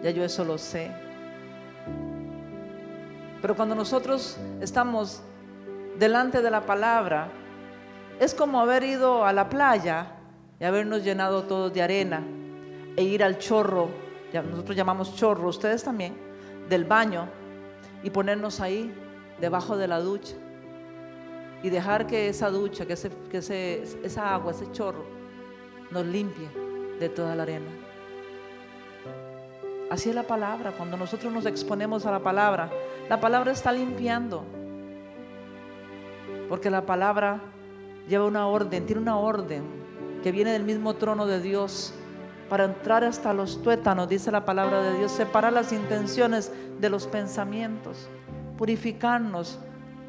ya yo eso lo sé. Pero cuando nosotros estamos delante de la palabra, es como haber ido a la playa y habernos llenado todos de arena e ir al chorro, nosotros llamamos chorro, ustedes también, del baño, y ponernos ahí debajo de la ducha y dejar que esa ducha, esa agua, ese chorro nos limpie de toda la arena. Así es la palabra. Cuando nosotros nos exponemos a la palabra está limpiando, porque la palabra lleva una orden, tiene una orden que viene del mismo trono de Dios para entrar hasta los tuétanos, dice la palabra de Dios, separar las intenciones de los pensamientos, purificarnos,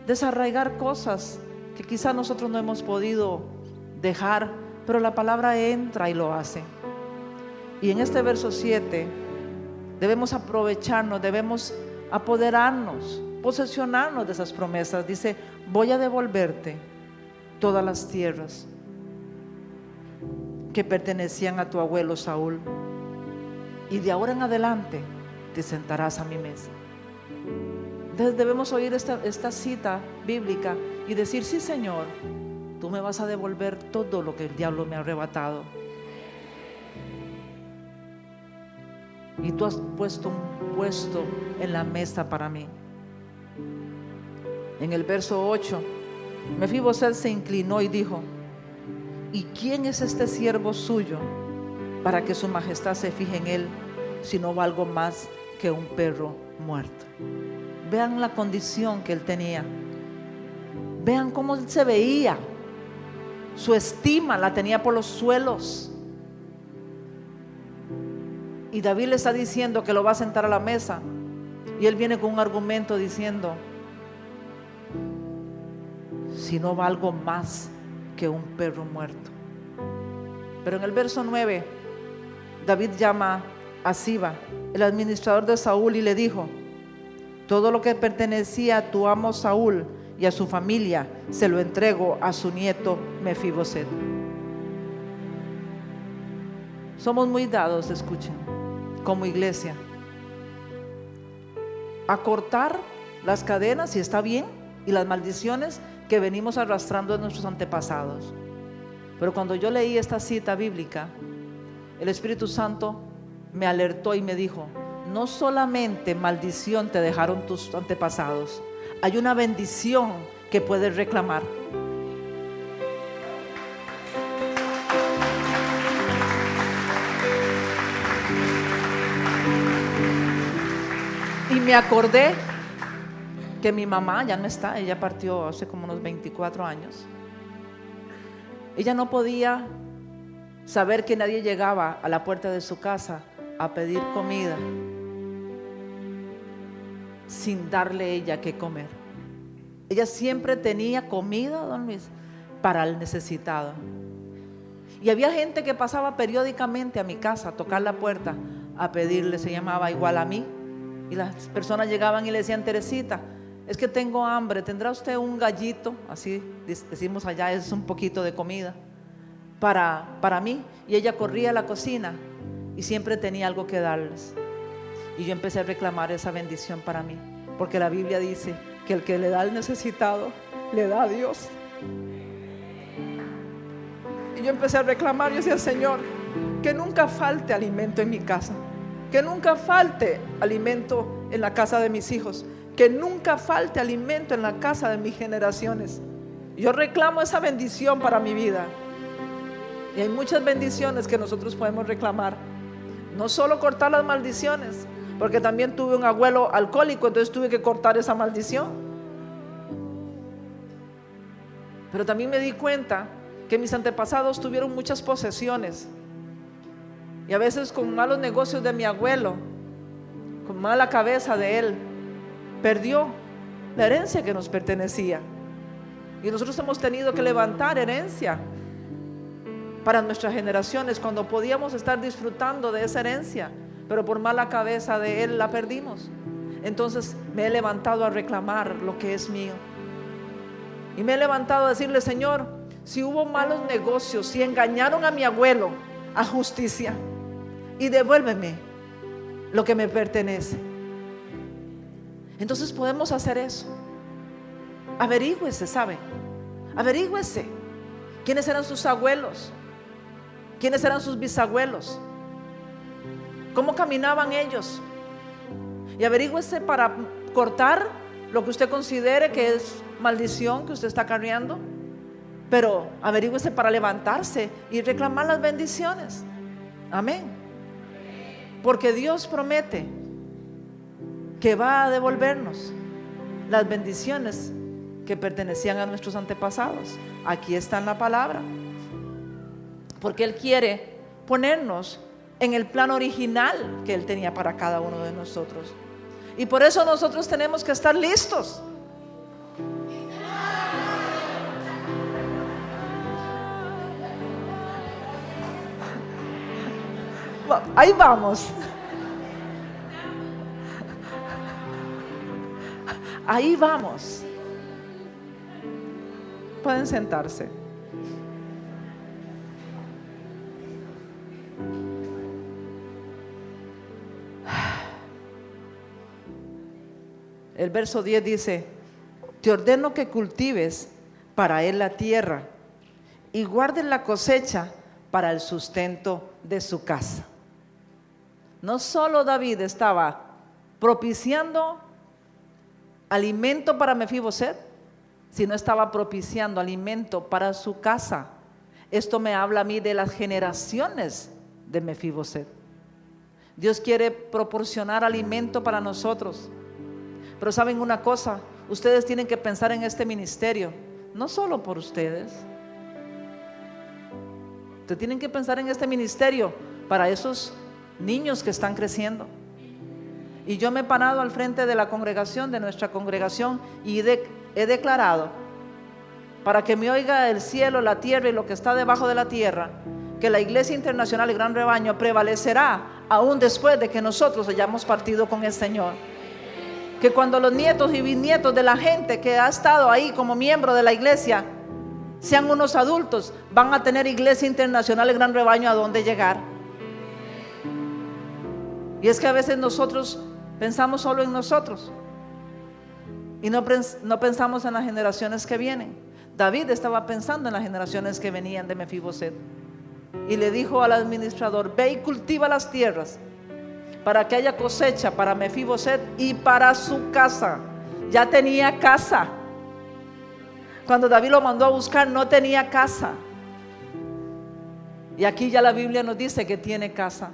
desarraigar cosas que quizá nosotros no hemos podido dejar, pero la palabra entra y lo hace. Y en este verso 7 debemos aprovecharnos, debemos apoderarnos, posesionarnos de esas promesas. Dice: voy a devolverte todas las tierras que pertenecían a tu abuelo Saúl, y de ahora en adelante te sentarás a mi mesa. Entonces debemos oír esta cita bíblica y decir: sí, Señor, tú me vas a devolver todo lo que el diablo me ha arrebatado, y tú has puesto un puesto en la mesa para mí. En el verso 8, Mefiboset se inclinó y dijo: ¿y quién es este siervo suyo para que su majestad se fije en él, si no valgo más que un perro muerto? Vean la condición que él tenía, vean cómo él se veía, su estima la tenía por los suelos. Y David le está diciendo que lo va a sentar a la mesa, y él viene con un argumento diciendo: si no valgo más que un perro muerto. Pero en el verso 9, David llama a Siba, el administrador de Saúl, y le dijo: todo lo que pertenecía a tu amo Saúl y a su familia se lo entrego a su nieto Mefiboset. Somos muy dados, escuchen, como iglesia, a cortar las cadenas, y está bien, y las maldiciones que venimos arrastrando de nuestros antepasados. Pero cuando yo leí esta cita bíblica, el Espíritu Santo me alertó y me dijo: no solamente maldición te dejaron tus antepasados, hay una bendición que puedes reclamar. Y me acordé que mi mamá ya no está, ella partió hace como unos 24 años. Ella no podía saber que nadie llegaba a la puerta de su casa a pedir comida sin darle ella que comer. Ella siempre tenía comida, don Luis, para el necesitado. Y había gente que pasaba periódicamente a mi casa a tocar la puerta a pedirle, se llamaba igual a mí, y las personas llegaban y le decían: Teresita, es que tengo hambre, ¿tendrá usted un gallito? Así decimos allá, es un poquito de comida para mí. Y ella corría a la cocina y siempre tenía algo que darles. Y yo empecé a reclamar esa bendición para mí, porque la Biblia dice que el que le da al necesitado, le da a Dios. Y yo empecé a reclamar, yo decía: Señor, que nunca falte alimento en mi casa, que nunca falte alimento en la casa de mis hijos, que nunca falte alimento en la casa de mis generaciones. Yo reclamo esa bendición para mi vida. Y hay muchas bendiciones que nosotros podemos reclamar. No solo cortar las maldiciones, porque también tuve un abuelo alcohólico, entonces tuve que cortar esa maldición. Pero también me di cuenta que mis antepasados tuvieron muchas posesiones, y a veces con malos negocios de mi abuelo, con mala cabeza de él, perdió la herencia que nos pertenecía. Y nosotros hemos tenido que levantar herencia. para nuestras generaciones, cuando podíamos estar disfrutando de esa herencia, pero por mala cabeza de Él la perdimos. Entonces me he levantado a reclamar lo que es mío. Y me he levantado a decirle: Señor, si hubo malos negocios, si engañaron a mi abuelo, a justicia, y devuélveme lo que me pertenece. Entonces podemos hacer eso. Averígüese, ¿sabe? Averígüese quiénes eran sus abuelos, quiénes eran sus bisabuelos, cómo caminaban ellos, y averígüese para cortar lo que usted considere que es maldición que usted está cargando, pero averígüese para levantarse y reclamar las bendiciones. Amén. Porque Dios promete que va a devolvernos las bendiciones que pertenecían a nuestros antepasados. Aquí está en la palabra. Porque Él quiere ponernos en el plan original que Él tenía para cada uno de nosotros. Y por eso nosotros tenemos que estar listos. Ahí vamos. Ahí vamos. Pueden sentarse. El verso 10 dice: te ordeno que cultives para él la tierra y guardes la cosecha para el sustento de su casa. No solo David estaba propiciando alimento para Mefiboset, sino estaba propiciando alimento para su casa. Esto me habla a mí de las generaciones de Mefiboset. Dios quiere proporcionar alimento para nosotros. Pero saben una cosa, ustedes tienen que pensar en este ministerio, no solo por ustedes. Ustedes tienen que pensar en este ministerio para esos niños que están creciendo. Y yo me he parado al frente de la congregación, de nuestra congregación, y he declarado, para que me oiga el cielo, la tierra y lo que está debajo de la tierra, que la Iglesia Internacional y Gran Rebaño prevalecerá aún después de que nosotros hayamos partido con el Señor. Que cuando los nietos y bisnietos de la gente que ha estado ahí como miembro de la iglesia sean unos adultos, van a tener Iglesia Internacional y Gran Rebaño a dónde llegar. Y es que a veces nosotros pensamos solo en nosotros y no pensamos en las generaciones que vienen. David estaba pensando en las generaciones que venían de Mefiboset y le dijo al administrador: ve y cultiva las tierras para que haya cosecha para Mefiboset y para su casa. Ya tenía casa. Cuando David lo mandó a buscar, no tenía casa. Y aquí ya la Biblia nos dice que tiene casa.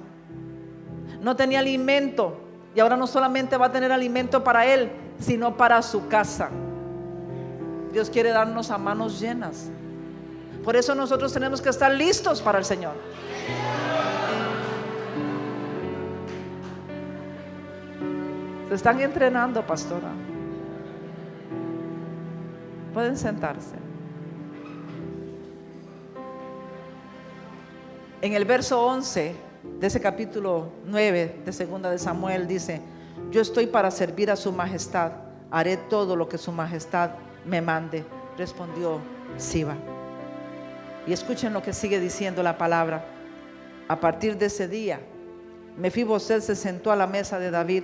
No tenía alimento, y ahora no solamente va a tener alimento para él, sino para su casa. Dios quiere darnos a manos llenas. Por eso nosotros tenemos que estar listos para el Señor. Se están entrenando, pastora. Pueden sentarse. En el verso 11 de ese capítulo 9 de segunda de Samuel dice: yo estoy para servir a su majestad, haré todo lo que su majestad me mande, respondió Siba. Y escuchen lo que sigue diciendo la palabra. A partir de ese día, Mefiboset se sentó a la mesa de David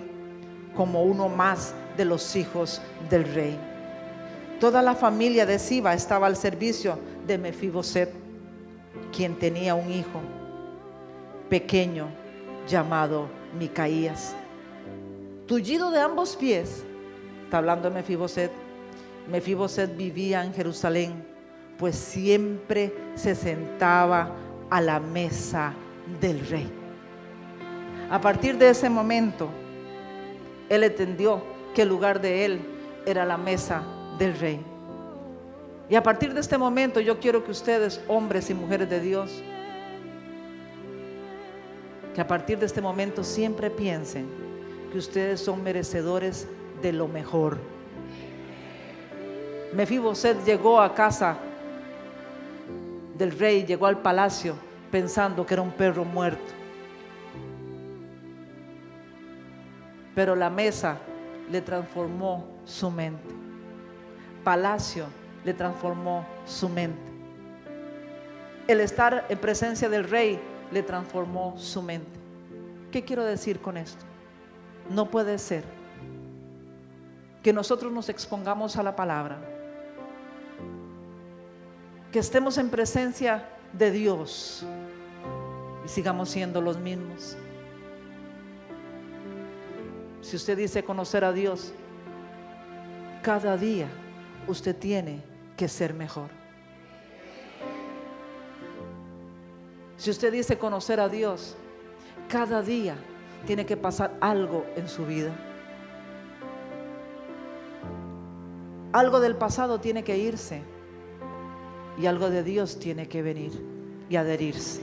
como uno más de los hijos del rey. Toda la familia de Siba estaba al servicio de Mefiboset, quien tenía un hijo pequeño llamado Micaías, tullido de ambos pies. Está hablando de Mefiboset. Mefiboset vivía en Jerusalén, pues siempre se sentaba a la mesa del rey. A partir de ese momento, él entendió que el lugar de él era la mesa del rey. Y a partir de este momento yo quiero que ustedes, hombres y mujeres de Dios, que a partir de este momento siempre piensen que ustedes son merecedores de lo mejor. Mefiboset llegó a casa del rey llegó al palacio pensando que era un perro muerto. Pero la mesa le transformó su mente. Palacio le transformó su mente. El estar en presencia del rey le transformó su mente. ¿Qué quiero decir con esto? No puede ser que nosotros nos expongamos a la palabra, que estemos en presencia de Dios y sigamos siendo los mismos. Si usted dice conocer a Dios, cada día usted tiene que ser mejor. Si usted dice conocer a Dios, cada día tiene que pasar algo en su vida. Algo del pasado tiene que irse y algo de Dios tiene que venir y adherirse.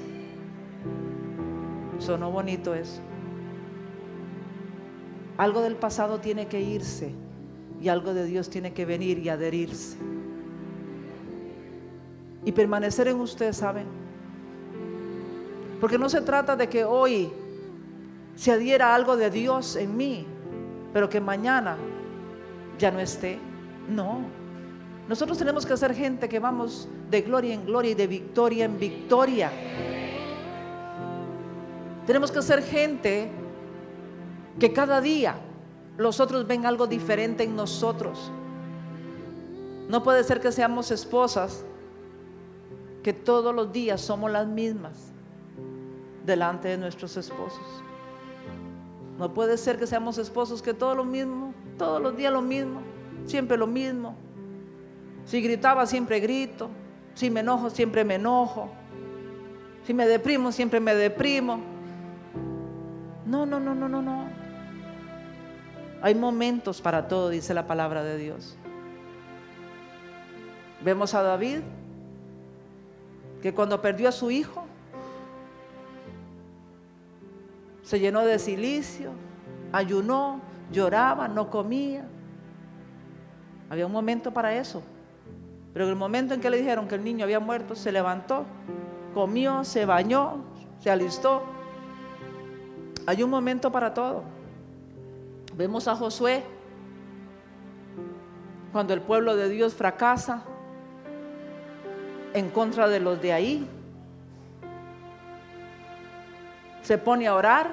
¿Sonó bonito eso? Algo del pasado tiene que irse y algo de Dios tiene que venir y adherirse. Y permanecer en usted, ¿saben? Porque no se trata de que hoy se adhiera algo de Dios en mí, pero que mañana ya no esté. No. Nosotros tenemos que ser gente que vamos de gloria en gloria y de victoria en victoria. Tenemos que ser gente que cada día los otros ven algo diferente en nosotros. No puede ser que seamos esposas que todos los días somos las mismas delante de nuestros esposos. No puede ser que seamos esposos que todo lo mismo, todos los días lo mismo, siempre lo mismo. Si gritaba, siempre grito. Si me enojo, siempre me enojo. Si me deprimo, siempre me deprimo. No. Hay momentos para todo, dice la palabra de Dios. Vemos a David, que cuando perdió a su hijo, se llenó de cilicio, ayunó, lloraba, no comía. Había un momento para eso. Pero en el momento en que le dijeron que el niño había muerto, se levantó, comió, se bañó, se alistó. Hay un momento para todo. Vemos a Josué, cuando el pueblo de Dios fracasa en contra de los de ahí, se pone a orar.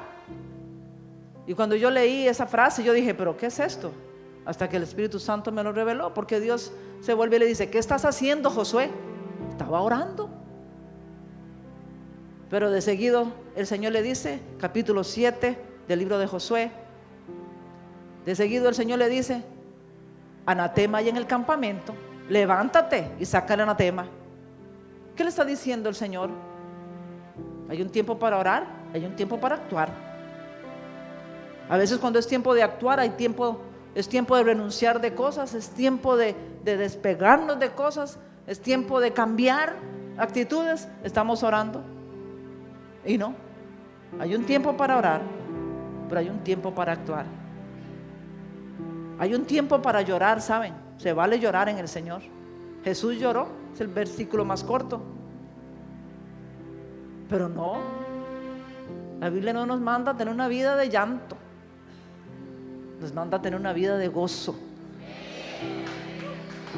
Y cuando yo leí esa frase, yo dije, ¿pero qué es esto? Hasta que el Espíritu Santo me lo reveló, porque Dios se vuelve y le dice, ¿qué estás haciendo, Josué? Estaba orando. Pero de seguido el Señor le dice, capítulo 7 del libro de Josué, de seguido el Señor le dice, anatema hay en el campamento, levántate y saca el anatema. ¿Qué le está diciendo el Señor? Hay un tiempo para orar, hay un tiempo para actuar. A veces cuando es tiempo de actuar, es tiempo de renunciar de cosas, es tiempo de despegarnos de cosas, es tiempo de cambiar actitudes. Estamos orando y no, hay un tiempo para orar, pero hay un tiempo para actuar. Hay un tiempo para llorar, ¿saben? Se vale llorar en el Señor. Jesús lloró, es el versículo más corto. Pero no, la Biblia no nos manda a tener una vida de llanto, nos manda a tener una vida de gozo.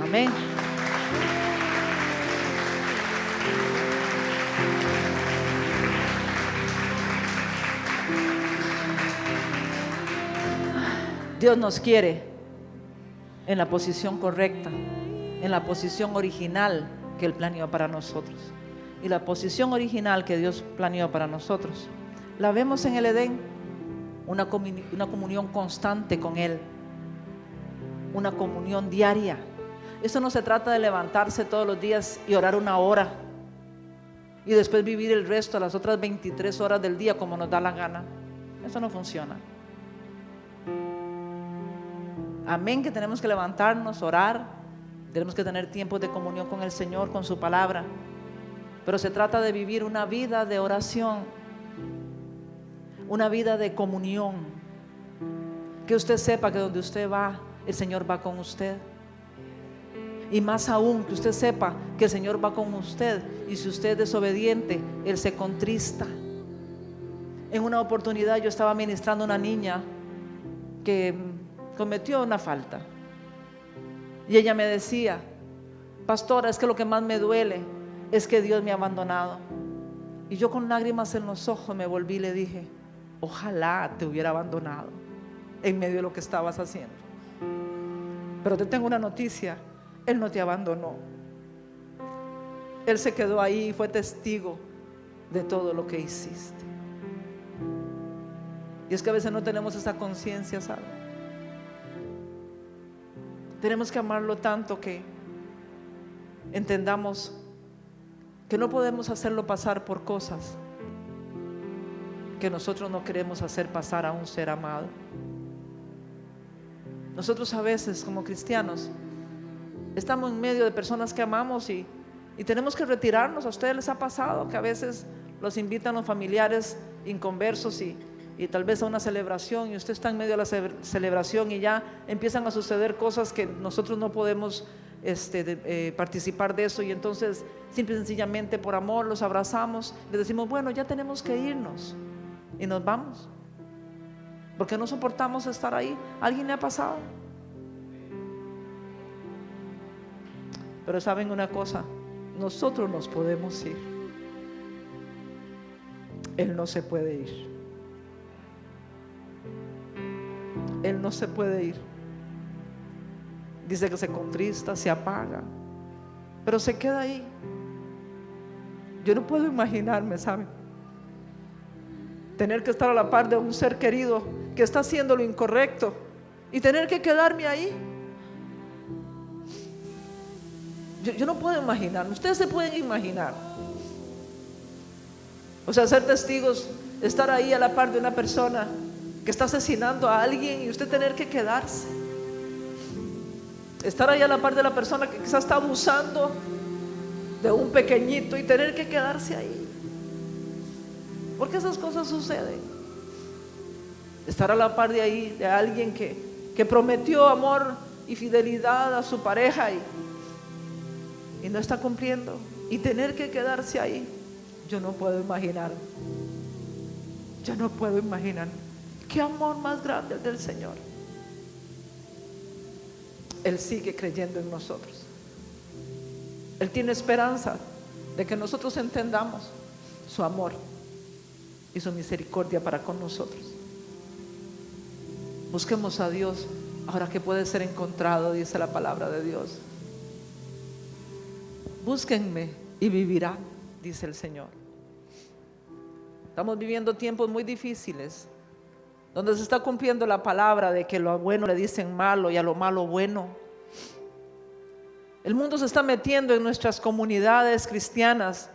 Amén. Dios nos quiere en la posición correcta, en la posición original que Él planeó para nosotros. Y la posición original que Dios planeó para nosotros la vemos en el Edén, una comunión constante con Él, una comunión diaria. Eso no se trata de levantarse todos los días y orar una hora y después vivir el resto, las otras 23 horas del día como nos da la gana. Eso no funciona. Amén, que tenemos que levantarnos, orar, tenemos que tener tiempos de comunión con el Señor, con su palabra, pero se trata de vivir una vida de oración, una vida de comunión, que usted sepa que donde usted va, el Señor va con usted. Y más aún que usted sepa que el Señor va con usted, y si usted es desobediente, Él se contrista. En una oportunidad yo estaba ministrando a una niña que cometió una falta, y ella me decía: pastora, es que lo que más me duele es que Dios me ha abandonado. Y yo, con lágrimas en los ojos, me volví y le dije: ojalá te hubiera abandonado en medio de lo que estabas haciendo, pero te tengo una noticia: Él no te abandonó. Él se quedó ahí y fue testigo de todo lo que hiciste. Y es que a veces no tenemos esa conciencia, ¿sabe? Tenemos que amarlo tanto que entendamos que no podemos hacerlo pasar por cosas que nosotros no queremos hacer pasar a un ser amado. Nosotros a veces, como cristianos, estamos en medio de personas que amamos y tenemos que retirarnos. A ustedes les ha pasado que a veces los invitan los familiares inconversos y tal vez a una celebración, y usted está en medio de la celebración y ya empiezan a suceder cosas que nosotros no podemos participar de eso, y entonces simple y sencillamente por amor los abrazamos, les decimos: bueno, ya tenemos que irnos, y nos vamos porque no soportamos estar ahí. ¿A alguien le ha pasado? Pero saben una cosa, nosotros nos podemos ir, Él no se puede ir. Él no se puede ir. Dice que se contrista, se apaga, pero se queda ahí. Yo no puedo imaginarme, ¿saben?, tener que estar a la par de un ser querido que está haciendo lo incorrecto y tener que quedarme ahí. Yo no puedo imaginar. Ustedes se pueden imaginar, o sea, ser testigos, estar ahí a la par de una persona que está asesinando a alguien y usted tener que quedarse. Estar ahí a la par de la persona que quizás está abusando de un pequeñito y tener que quedarse ahí. Porque esas cosas suceden. Estar a la par de ahí de alguien que prometió amor y fidelidad a su pareja y no está cumpliendo, y tener que quedarse ahí. Yo no puedo imaginar. Yo no puedo imaginar. Qué amor más grande el del Señor. Él sigue creyendo en nosotros. Él tiene esperanza de que nosotros entendamos su amor y su misericordia para con nosotros. Busquemos a Dios ahora que puede ser encontrado, dice la palabra de Dios. Búsquenme y vivirán, dice el Señor. Estamos viviendo tiempos muy difíciles, donde se está cumpliendo la palabra de que lo bueno le dicen malo y a lo malo bueno. El mundo se está metiendo en nuestras comunidades cristianas,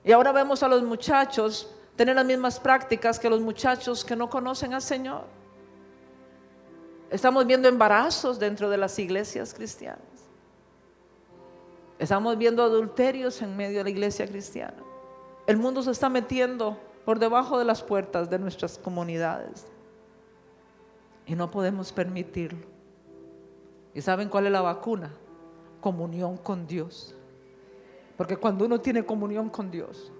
y ahora vemos a los muchachos tener las mismas prácticas que los muchachos que no conocen al Señor. Estamos viendo embarazos dentro de las iglesias cristianas. Estamos viendo adulterios en medio de la iglesia cristiana. El mundo se está metiendo por debajo de las puertas de nuestras comunidades y no podemos permitirlo. ¿Y saben cuál es la vacuna? Comunión con Dios. Porque cuando uno tiene comunión con Dios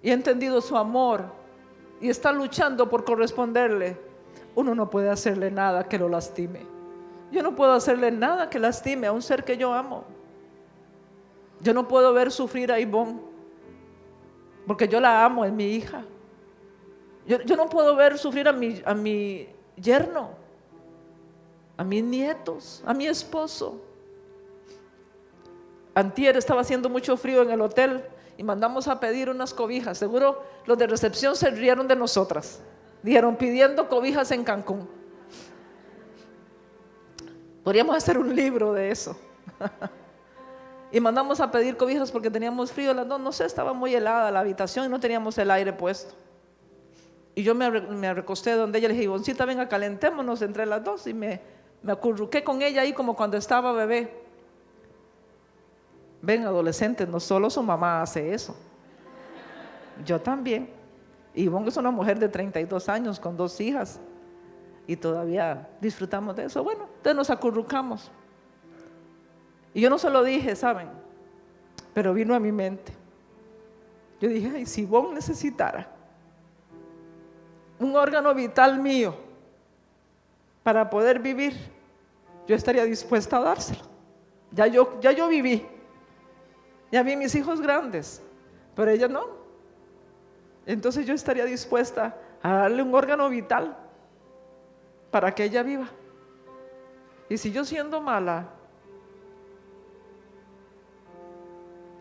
y ha entendido su amor y está luchando por corresponderle, uno no puede hacerle nada que lo lastime. Yo no puedo hacerle nada que lastime a un ser que yo amo. Yo no puedo ver sufrir a Ivonne, porque yo la amo, es mi hija. Yo no puedo ver sufrir a mi yerno, a mis nietos, a mi esposo. Antier estaba haciendo mucho frío en el hotel y mandamos a pedir unas cobijas. Seguro los de recepción se rieron de nosotras. Dijeron: pidiendo cobijas en Cancún. Podríamos hacer un libro de eso. Y mandamos a pedir cobijas porque teníamos frío. No sé, estaba muy helada la habitación y no teníamos el aire puesto. Y yo me recosté donde ella. Le dije: Ivoncita, venga, calentémonos entre las dos. Y me acurruqué con ella ahí como cuando estaba bebé. Ven, adolescentes, no solo su mamá hace eso, yo también. Ivonne es una mujer de 32 años con 2 hijas y todavía disfrutamos de eso. Bueno, entonces nos acurrucamos. Y yo no se lo dije, ¿saben? Pero vino a mi mente. Yo dije, ay, si Ivonne necesitara un órgano vital mío para poder vivir, yo estaría dispuesta a dárselo. Ya yo viví, ya vi mis hijos grandes, pero ella no. Entonces yo estaría dispuesta a darle un órgano vital para que ella viva. Y si yo, siendo mala,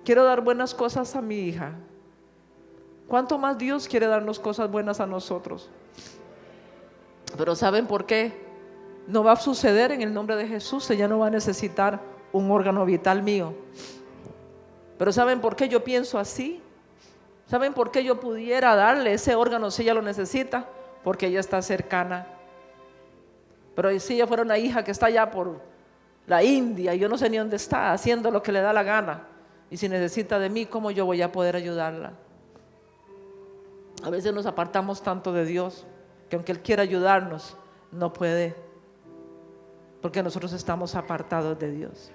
quiero dar buenas cosas a mi hija, ¿cuánto más Dios quiere darnos cosas buenas a nosotros? Pero ¿saben por qué? No va a suceder en el nombre de Jesús. Ella no va a necesitar un órgano vital mío. Pero ¿saben por qué yo pienso así? ¿Saben por qué yo pudiera darle ese órgano si ella lo necesita? Porque ella está cercana. Pero si ella fuera una hija que está allá por la India y yo no sé ni dónde está, haciendo lo que le da la gana, y si necesita de mí, ¿cómo yo voy a poder ayudarla? A veces nos apartamos tanto de Dios que aunque Él quiera ayudarnos, no puede, porque nosotros estamos apartados de Dios.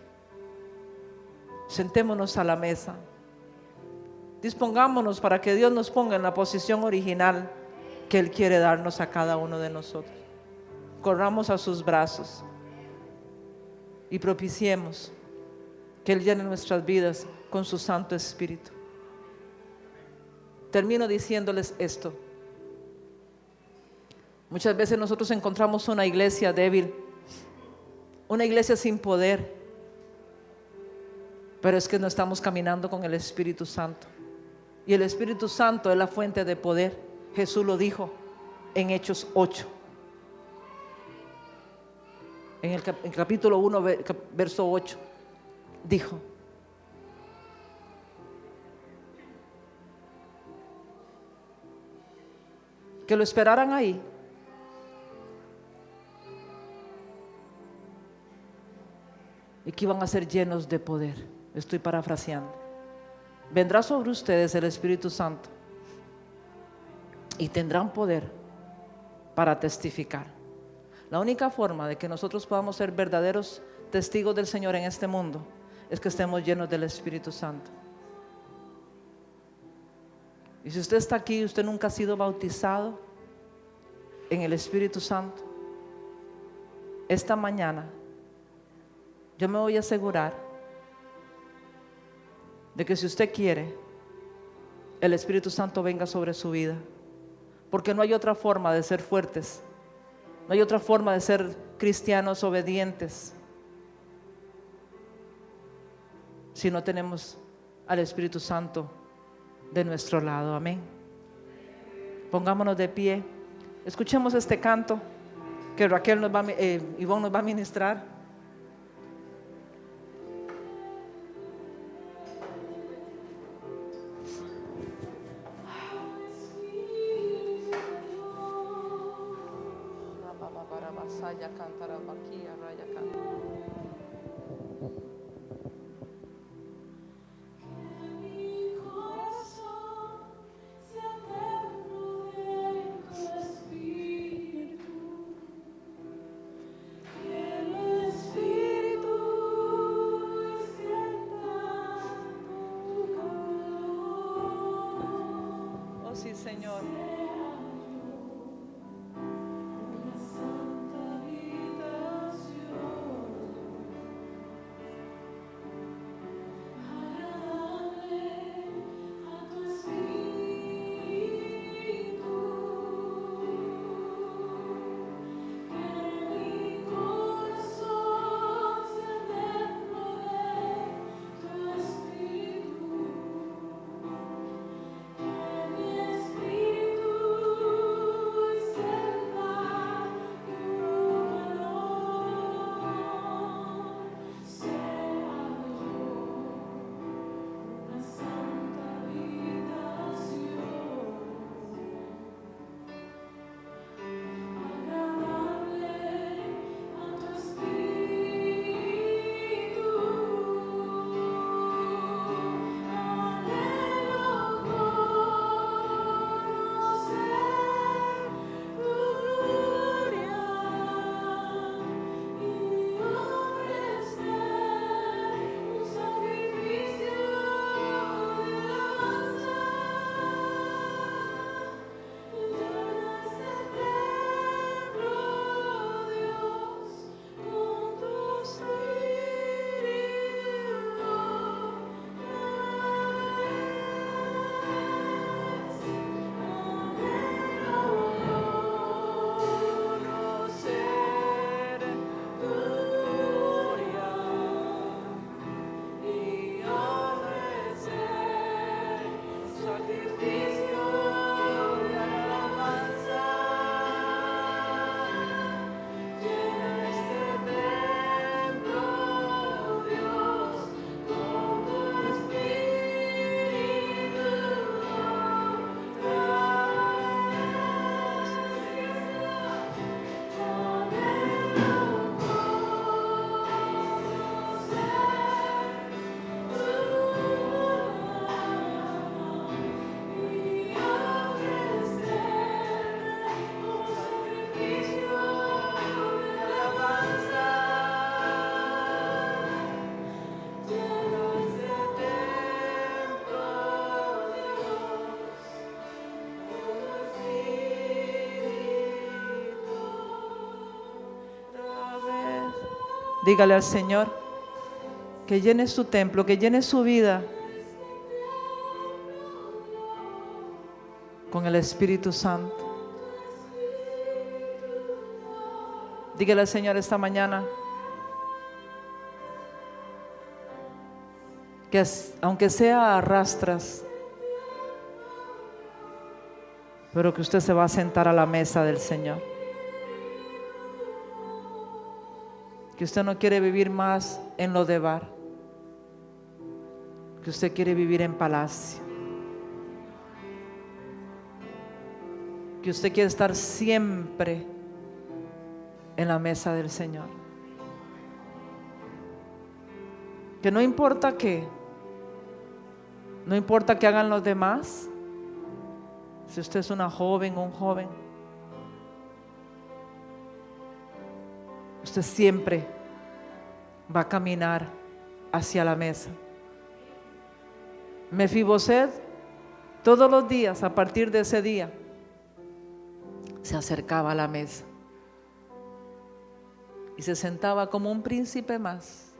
Sentémonos a la mesa, dispongámonos para que Dios nos ponga en la posición original que Él quiere darnos a cada uno de nosotros. Corramos a sus brazos y propiciemos que Él llene nuestras vidas con su Santo Espíritu. Termino diciéndoles esto. Muchas veces nosotros encontramos una iglesia débil, una iglesia sin poder, pero es que no estamos caminando con el Espíritu Santo. Y el Espíritu Santo es la fuente de poder. Jesús lo dijo en Hechos 8. En el capítulo 1, verso 8, dijo: que lo esperaran ahí. Y que iban a ser llenos de poder. Estoy parafraseando. Vendrá sobre ustedes el Espíritu Santo y tendrán poder para testificar. La única forma de que nosotros podamos ser verdaderos testigos del Señor en este mundo es que estemos llenos del Espíritu Santo. Y si usted está aquí y usted nunca ha sido bautizado en el Espíritu Santo, esta mañana yo me voy a asegurar de que si usted quiere, el Espíritu Santo venga sobre su vida, porque no hay otra forma de ser fuertes, no hay otra forma de ser cristianos obedientes si no tenemos al Espíritu Santo de nuestro lado. Amén. Pongámonos de pie, escuchemos este canto que Ivonne nos va a ministrar. Sí, Señor. Dígale al Señor que llene su templo, que llene su vida con el Espíritu Santo. Dígale al Señor esta mañana que aunque sea a rastras, pero que usted se va a sentar a la mesa del Señor. Que usted no quiere vivir más en Lodebar, que usted quiere vivir en palacio, que usted quiere estar siempre en la mesa del Señor. Que no importa qué, no importa qué hagan los demás. Si usted es una joven o un joven, usted siempre va a caminar hacia la mesa. Mefiboset, todos los días, a partir de ese día, se acercaba a la mesa y se sentaba como un príncipe más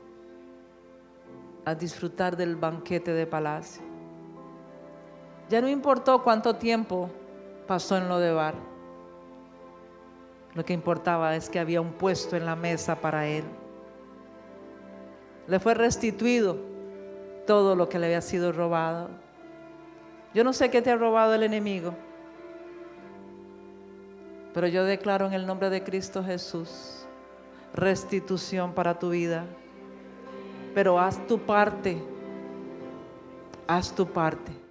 a disfrutar del banquete de palacio. Ya no importó cuánto tiempo pasó en Lodebar. Lo que importaba es que había un puesto en la mesa para él. Le fue restituido todo lo que le había sido robado. Yo no sé qué te ha robado el enemigo, pero yo declaro en el nombre de Cristo Jesús restitución para tu vida. Pero haz tu parte, haz tu parte.